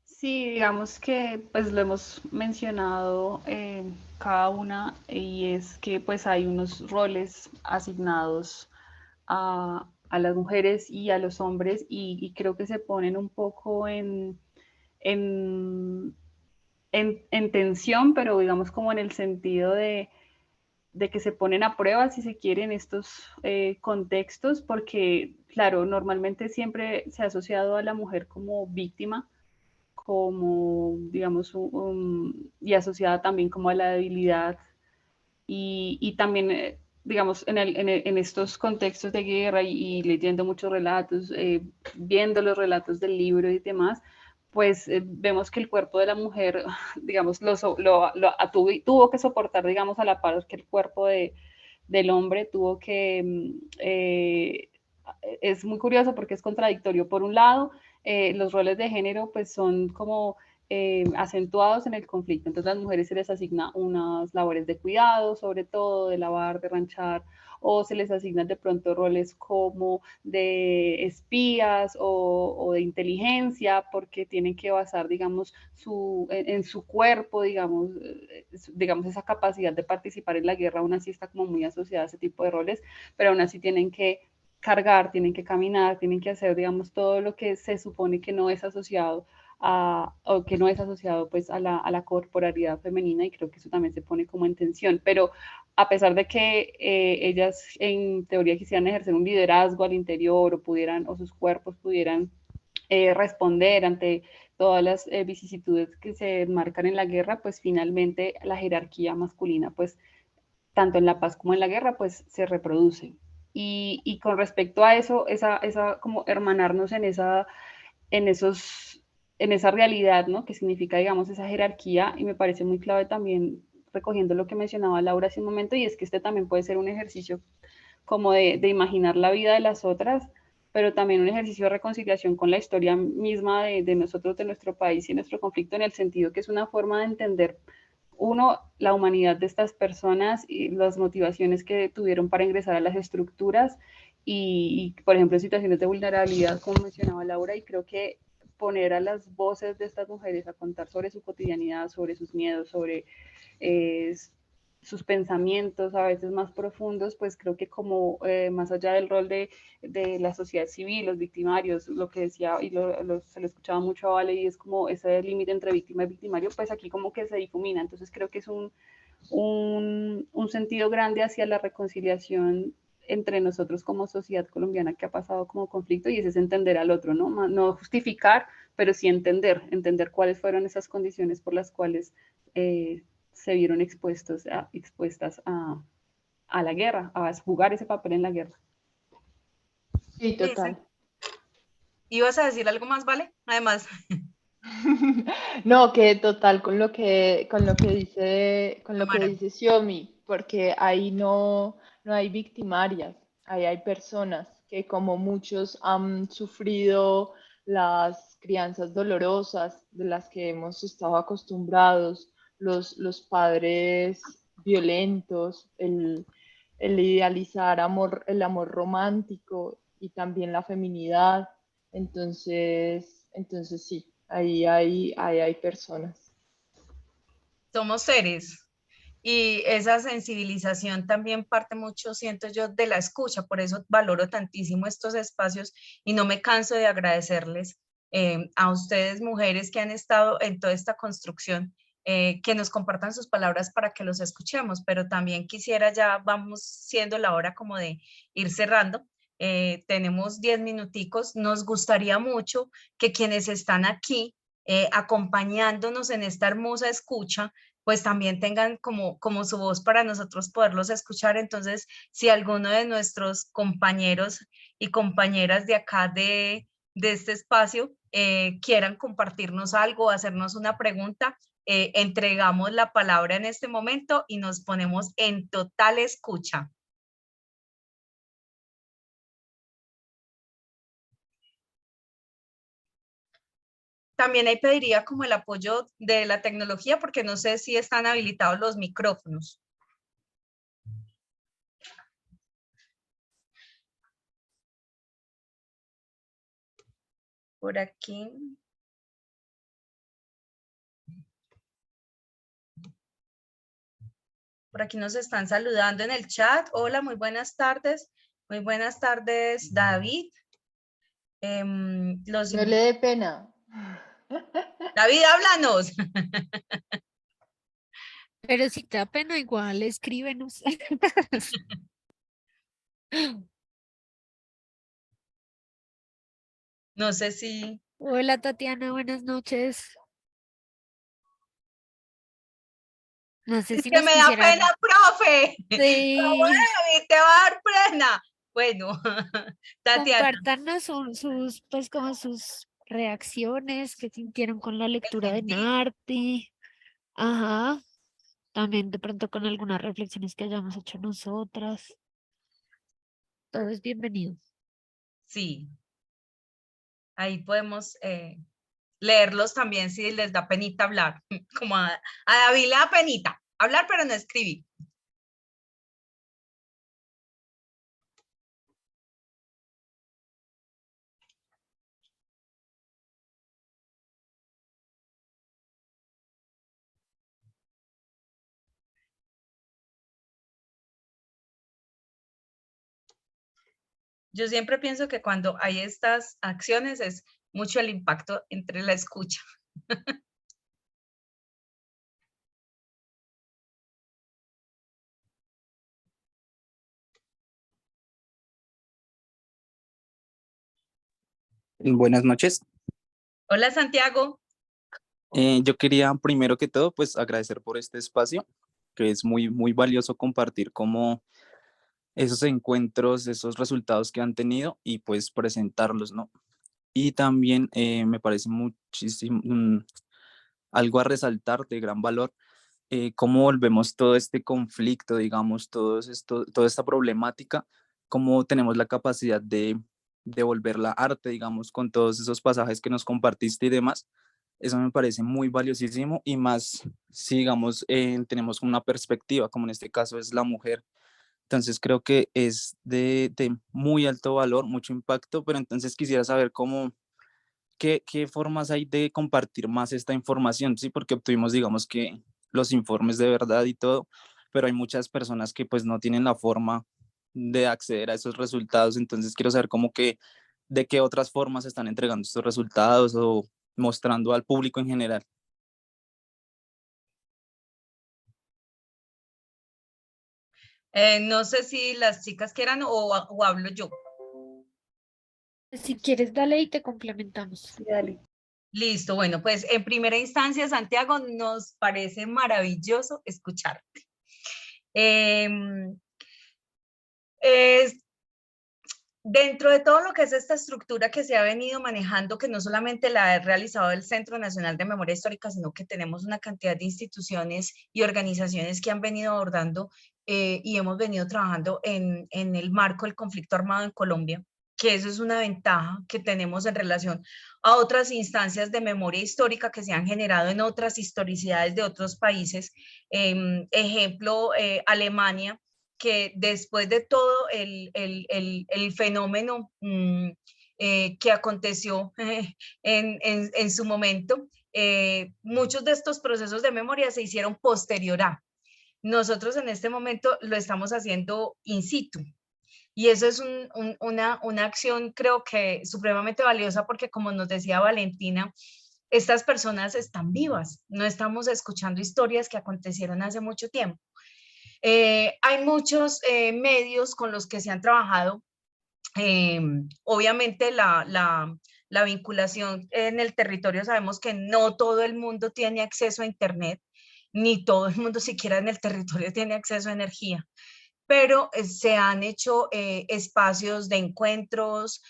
Sí, digamos que pues lo hemos mencionado cada una, y es que pues hay unos roles asignados a las mujeres y a los hombres, y creo que se ponen un poco en, en tensión, pero digamos como en el sentido de que se ponen a prueba, si se quieren, estos contextos, porque claro, normalmente siempre se ha asociado a la mujer como víctima, como, digamos, y asociada también como a la debilidad, y también, digamos, en estos contextos de guerra y leyendo muchos relatos, viendo los relatos del libro y demás, pues vemos que el cuerpo de la mujer, digamos, tuvo que soportar, digamos, a la par que el cuerpo del hombre tuvo que... es muy curioso porque es contradictorio. Por un lado, los roles de género pues son como acentuados en el conflicto. Entonces a las mujeres se les asigna unas labores de cuidado, sobre todo de lavar, de ranchar, o se les asignan de pronto roles como de espías o de inteligencia, porque tienen que basar, digamos, en su cuerpo, digamos, esa capacidad de participar en la guerra, aún así está como muy asociada a ese tipo de roles, pero aún así tienen que cargar, tienen que caminar, tienen que hacer, digamos, todo lo que se supone que no es asociado o que no es asociado pues a la corporalidad femenina, y creo que eso también se pone como en tensión. Pero a pesar de que ellas en teoría quisieran ejercer un liderazgo al interior, o sus cuerpos pudieran responder ante todas las vicisitudes que se marcan en la guerra, pues finalmente la jerarquía masculina, pues tanto en la paz como en la guerra, pues se reproduce. Y con respecto a eso, esa como hermanarnos en en esos, en esa realidad, ¿no? Que significa, digamos, esa jerarquía, y me parece muy clave también recogiendo lo que mencionaba Laura hace un momento, y es que este también puede ser un ejercicio como de imaginar la vida de las otras, pero también un ejercicio de reconciliación con la historia misma de nosotros, de nuestro país y nuestro conflicto, en el sentido que es una forma de entender, uno, la humanidad de estas personas y las motivaciones que tuvieron para ingresar a las estructuras y, por ejemplo, en situaciones de vulnerabilidad, como mencionaba Laura, y creo que poner a las voces de estas mujeres a contar sobre su cotidianidad, sobre sus miedos, sobre sus pensamientos a veces más profundos, pues creo que como más allá del rol de la sociedad civil, los victimarios, lo que decía, y se lo escuchaba mucho a Vale, y es como ese límite entre víctima y victimario, pues aquí como que se difumina. Entonces creo que es un sentido grande hacia la reconciliación entre nosotros como sociedad colombiana que ha pasado como conflicto, y ese es entender al otro, ¿no? No justificar, pero sí entender cuáles fueron esas condiciones por las cuales se vieron expuestas a la guerra, a jugar ese papel en la guerra. Sí, total. ¿Ibas a decir algo más, Vale? Además. No, que total con lo que Tamara. dice Xiomi, porque ahí no hay victimarias, ahí hay personas que como muchos han sufrido las crianzas dolorosas de las que hemos estado acostumbrados, los padres violentos, el idealizar el amor romántico y también la feminidad. Entonces sí, ahí hay personas. Somos seres y esa sensibilización también parte mucho, siento yo, de la escucha, por eso valoro tantísimo estos espacios y no me canso de agradecerles a ustedes, mujeres que han estado en toda esta construcción, que nos compartan sus palabras para que los escuchemos, pero también quisiera, ya vamos siendo la hora como de ir cerrando. Tenemos 10 minuticos, nos gustaría mucho que quienes están aquí acompañándonos en esta hermosa escucha, pues también tengan como su voz para nosotros poderlos escuchar. Entonces, si alguno de nuestros compañeros y compañeras de acá de este espacio quieran compartirnos algo, hacernos una pregunta, entregamos la palabra en este momento y nos ponemos en total escucha. También ahí pediría como el apoyo de la tecnología, porque no sé si están habilitados los micrófonos. Por aquí. Por aquí nos están saludando en el chat. Hola, muy buenas tardes. Muy buenas tardes, David. No le dé pena. David, háblanos. Pero si te da pena, igual escríbenos. No sé si... Hola Tatiana, buenas noches. No sé Es si que nos me da pena, quisieran. profe. ¿Cómo Sí, David, te va a dar pena? Bueno, Tatiana, compártanos sus, pues como sus reacciones que sintieron con la el lectura de sentir. Narti. Ajá, también de pronto con algunas reflexiones que hayamos hecho nosotras. Todo es bienvenido. Sí, ahí podemos leerlos también si les da penita hablar. Como a David le da penita hablar, pero no escribir. Yo siempre pienso que cuando hay estas acciones es mucho el impacto entre la escucha. Buenas noches. Hola, Santiago. Yo quería primero que todo pues agradecer por este espacio, que es muy valioso compartir como esos encuentros, esos resultados que han tenido y pues presentarlos, ¿no? Y también me parece muchísimo algo a resaltar de gran valor, cómo volvemos todo este conflicto, digamos, toda esta problemática, cómo tenemos la capacidad de volverla arte, digamos, con todos esos pasajes que nos compartiste y demás. Eso me parece muy valiosísimo y más si, digamos, tenemos una perspectiva, como en este caso es la mujer. Entonces creo que es de muy alto valor, mucho impacto, pero entonces quisiera saber cómo, qué formas hay de compartir más esta información, ¿sí? Porque obtuvimos, digamos que los informes de verdad y todo, pero hay muchas personas que pues no tienen la forma de acceder a esos resultados, entonces quiero saber cómo que, de qué otras formas se están entregando estos resultados o mostrando al público en general. No sé si las chicas quieran o hablo yo. Si quieres, dale y te complementamos. Sí, dale. Listo, bueno, pues en primera instancia, Santiago, nos parece maravilloso escucharte. Em, es- Dentro de todo lo que es esta estructura que se ha venido manejando, que no solamente la ha realizado el Centro Nacional de Memoria Histórica, sino que tenemos una cantidad de instituciones y organizaciones que han venido abordando y hemos venido trabajando en el marco del conflicto armado en Colombia, que eso es una ventaja que tenemos en relación a otras instancias de memoria histórica que se han generado en otras historicidades de otros países. Ejemplo, Alemania, que después de todo el fenómeno que aconteció en su momento, muchos de estos procesos de memoria se hicieron posterior a. Nosotros en este momento lo estamos haciendo in situ. Y eso es una acción, creo que supremamente valiosa, porque como nos decía Valentina, estas personas están vivas, no estamos escuchando historias que acontecieron hace mucho tiempo. Hay muchos medios con los que se han trabajado. Obviamente la vinculación en el territorio, sabemos que no todo el mundo tiene acceso a Internet, ni todo el mundo siquiera en el territorio tiene acceso a energía, pero se han hecho espacios de encuentros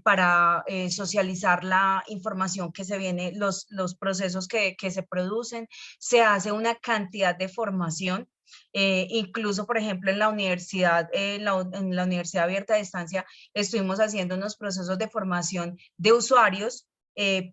para socializar la información que se viene, los procesos que se producen. Se hace una cantidad de formación. Incluso, por ejemplo, en la universidad, en la Universidad Abierta de Distancia, estuvimos haciendo unos procesos de formación de usuarios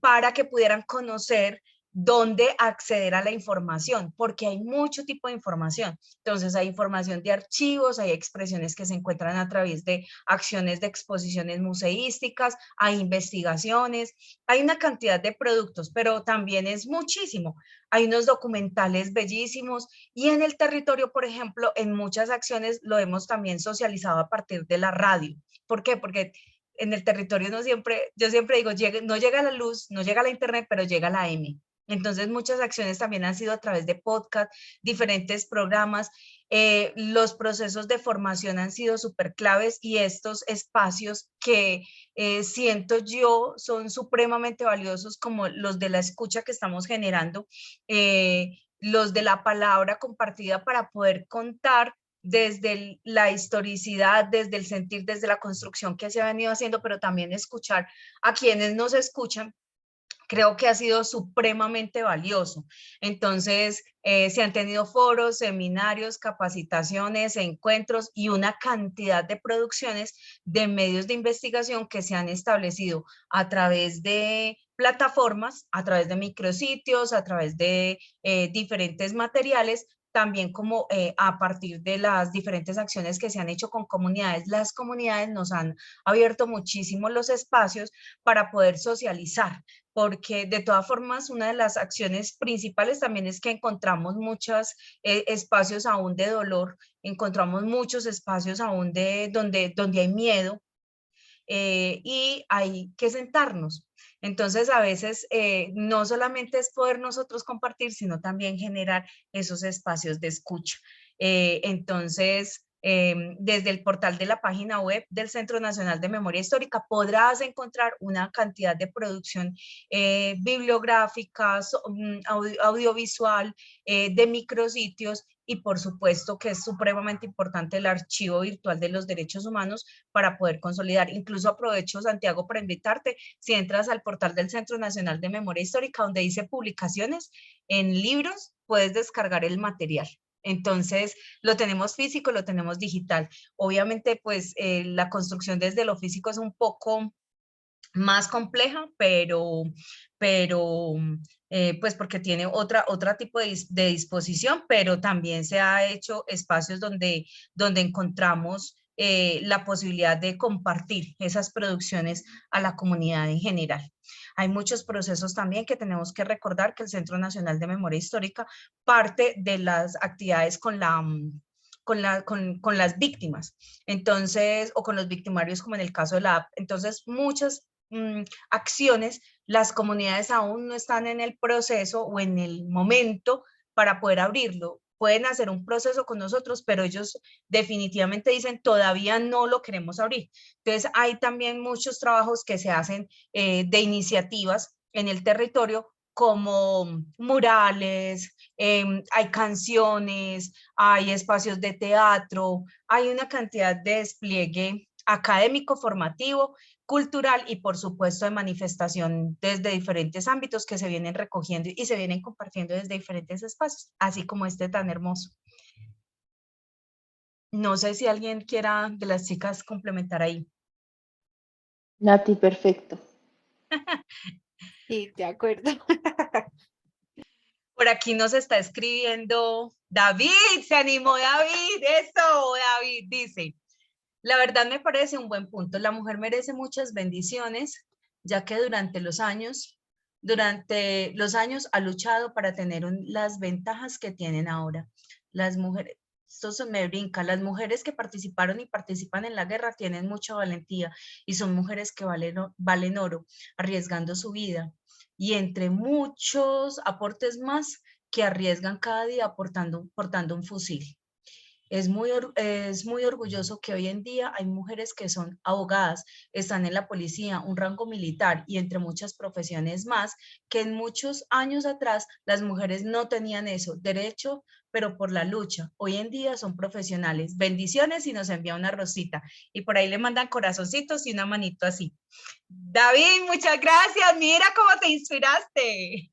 para que pudieran conocer dónde acceder a la información, porque hay mucho tipo de información. Entonces hay información de archivos, hay expresiones que se encuentran a través de acciones de exposiciones museísticas, hay investigaciones, hay una cantidad de productos, pero también es muchísimo. Hay unos documentales bellísimos y en el territorio, por ejemplo, en muchas acciones lo hemos también socializado a partir de la radio. ¿Por qué? Porque en el territorio no siempre, yo siempre digo, no llega la luz, no llega la internet, pero llega la M. Entonces, muchas acciones también han sido a través de podcast, diferentes programas. Los procesos de formación han sido súper claves y estos espacios que siento yo son supremamente valiosos, como los de la escucha que estamos generando, los de la palabra compartida para poder contar desde la historicidad, desde el sentir, desde la construcción que se ha venido haciendo, pero también escuchar a quienes nos escuchan. Creo que ha sido supremamente valioso. Entonces, se han tenido foros, seminarios, capacitaciones, encuentros y una cantidad de producciones de medios de investigación que se han establecido a través de plataformas, a través de micrositios, a través de diferentes materiales, también como a partir de las diferentes acciones que se han hecho con comunidades. Las comunidades nos han abierto muchísimo los espacios para poder socializar, porque de todas formas una de las acciones principales también es que encontramos muchos espacios aún de dolor, encontramos muchos espacios aún de donde hay miedo, y hay que sentarnos. Entonces, a veces no solamente es poder nosotros compartir, sino también generar esos espacios de escucha. Entonces, desde el portal de la página web del Centro Nacional de Memoria Histórica podrás encontrar una cantidad de producción bibliográfica, audiovisual, de micrositios, y por supuesto que es supremamente importante el archivo virtual de los derechos humanos para poder consolidar. Incluso aprovecho, Santiago, para invitarte, si entras al portal del Centro Nacional de Memoria Histórica, donde dice publicaciones en libros, puedes descargar el material. Entonces, lo tenemos físico, lo tenemos digital. Obviamente, pues, la construcción desde lo físico es un poco más compleja, pero pues porque tiene otra tipo de disposición, pero también se ha hecho espacios donde encontramos la posibilidad de compartir esas producciones a la comunidad en general. Hay muchos procesos también que tenemos que recordar que el Centro Nacional de Memoria Histórica parte de las actividades con las víctimas, entonces, o con los victimarios, como en el caso de la app. Entonces, muchas acciones, las comunidades aún no están en el proceso o en el momento para poder abrirlo. Pueden hacer un proceso con nosotros, pero ellos definitivamente dicen todavía no lo queremos abrir. Entonces hay también muchos trabajos que se hacen de iniciativas en el territorio, como murales, hay canciones, hay espacios de teatro, hay una cantidad de despliegue académico, formativo, cultural y por supuesto de manifestación desde diferentes ámbitos que se vienen recogiendo y se vienen compartiendo desde diferentes espacios, así como este tan hermoso. No sé si alguien quiera de las chicas complementar ahí. Nati, perfecto. Sí, de acuerdo. Por aquí nos está escribiendo David, se animó David, eso, David dice: la verdad me parece un buen punto. La mujer merece muchas bendiciones, ya que durante los años ha luchado para tener las ventajas que tienen ahora. Las mujeres, esto se me brinca, las mujeres que participaron y participan en la guerra tienen mucha valentía y son mujeres que valen oro, arriesgando su vida. Y entre muchos aportes más que arriesgan cada día portando un fusil. Es muy orgulloso que hoy en día hay mujeres que son abogadas, están en la policía, un rango militar y entre muchas profesiones más, que en muchos años atrás las mujeres no tenían eso, derecho, pero por la lucha. Hoy en día son profesionales. Bendiciones, y nos envía una rosita. Y por ahí le mandan corazoncitos y una manito así. David, muchas gracias. Mira cómo te inspiraste.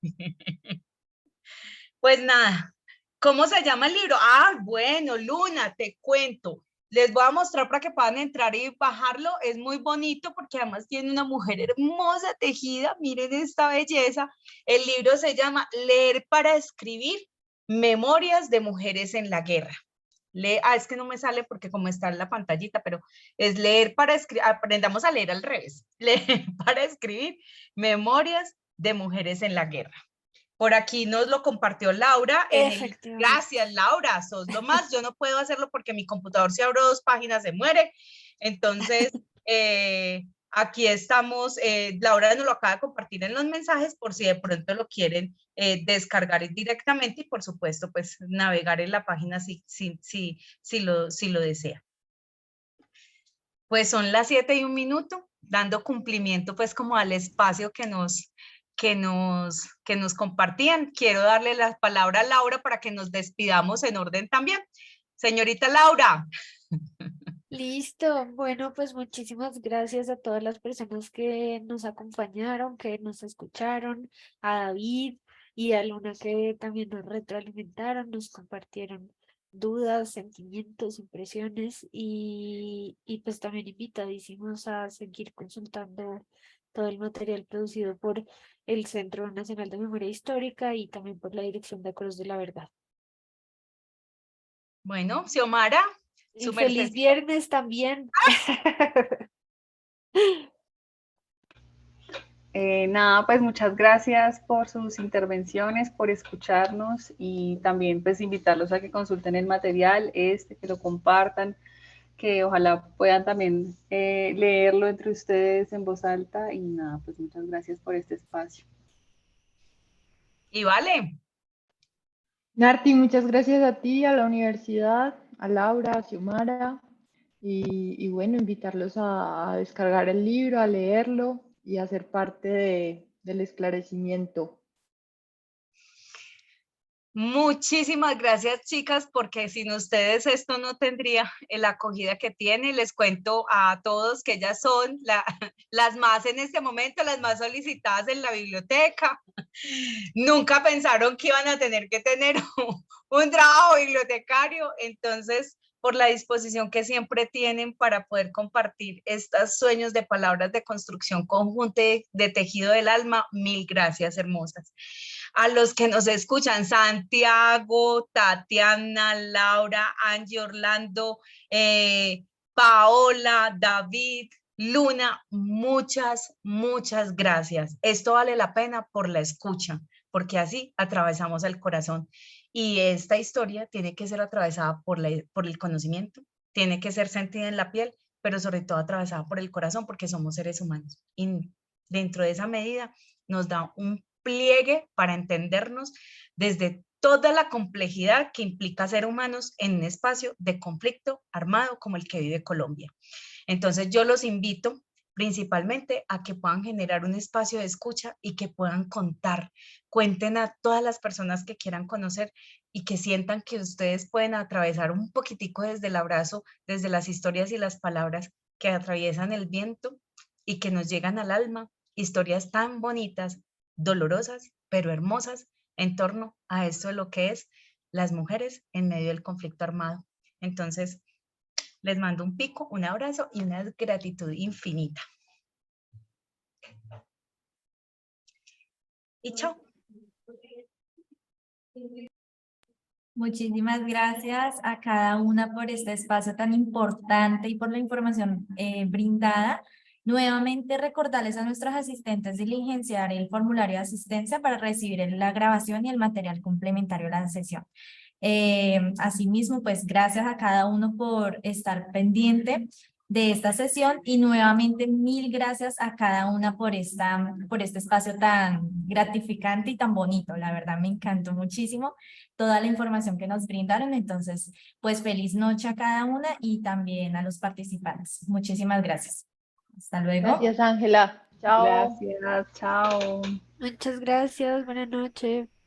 Pues nada. ¿Cómo se llama el libro? Ah, bueno, Luna, te cuento. Les voy a mostrar para que puedan entrar y bajarlo. Es muy bonito porque además tiene una mujer hermosa tejida. Miren esta belleza. El libro se llama Leer para escribir, Memorias de Mujeres en la Guerra. Es que no me sale porque como está en la pantallita, pero es leer para escribir. Aprendamos a leer al revés. Leer para escribir, Memorias de Mujeres en la Guerra. Por aquí nos lo compartió Laura. Gracias, Laura, sos lo más. Yo no puedo hacerlo porque mi computador, si abro 2 páginas, se muere. Entonces, aquí estamos. Laura nos lo acaba de compartir en los mensajes por si de pronto lo quieren descargar directamente y, por supuesto, pues navegar en la página si lo desea. Pues son las 7:01, dando cumplimiento pues como al espacio que nos compartían. Quiero darle la palabra a Laura para que nos despidamos en orden también. Señorita Laura. Listo. Bueno, pues muchísimas gracias a todas las personas que nos acompañaron, que nos escucharon, a David y a Luna que también nos retroalimentaron, nos compartieron dudas, sentimientos, impresiones y pues también invitadísimos a seguir consultando todo el material producido por el Centro Nacional de Memoria Histórica y también por la Dirección de Acuerdos de la Verdad. Bueno, Xiomara. Y feliz viernes también. Nada, pues muchas gracias por sus intervenciones, por escucharnos y también pues invitarlos a que consulten el material, que lo compartan, que ojalá puedan también leerlo entre ustedes en voz alta y nada, pues muchas gracias por este espacio. Y vale. Narti, muchas gracias a ti, a la universidad, a Laura, a Xiomara, y bueno, invitarlos a descargar el libro, a leerlo y a ser parte del esclarecimiento. Muchísimas gracias, chicas, porque sin ustedes esto no tendría la acogida que tiene. Les cuento a todos que ellas son las más en este momento, las más solicitadas en la biblioteca. Nunca pensaron que iban a tener que tener un trabajo bibliotecario, entonces por la disposición que siempre tienen para poder compartir estos sueños de palabras de construcción conjunta de tejido del alma, mil gracias, hermosas. A los que nos escuchan, Santiago, Tatiana, Laura, Angie, Orlando, Paola, David, Luna, muchas, muchas gracias. Esto vale la pena por la escucha, porque así atravesamos el corazón. Y esta historia tiene que ser atravesada por el conocimiento, tiene que ser sentida en la piel, pero sobre todo atravesada por el corazón, porque somos seres humanos. Y dentro de esa medida nos da un pliegue para entendernos desde toda la complejidad que implica ser humanos en un espacio de conflicto armado como el que vive Colombia. Entonces yo los invito principalmente a que puedan generar un espacio de escucha y que puedan cuenten a todas las personas que quieran conocer y que sientan que ustedes pueden atravesar un poquitico desde el abrazo, desde las historias y las palabras que atraviesan el viento y que nos llegan al alma, historias tan bonitas, dolorosas, pero hermosas en torno a esto de lo que es las mujeres en medio del conflicto armado. Entonces, les mando un pico, un abrazo y una gratitud infinita. Y chao. Muchísimas gracias a cada una por este espacio tan importante y por la información brindada. Nuevamente recordarles a nuestros asistentes diligenciar el formulario de asistencia para recibir la grabación y el material complementario de la sesión. Asimismo, pues gracias a cada uno por estar pendiente de esta sesión y nuevamente mil gracias a cada una por este espacio tan gratificante y tan bonito. La verdad me encantó muchísimo toda la información que nos brindaron. Entonces, pues feliz noche a cada una y también a los participantes. Muchísimas gracias. Hasta luego. Gracias, Ángela. Chao. Gracias, chao. Muchas gracias, buenas noches.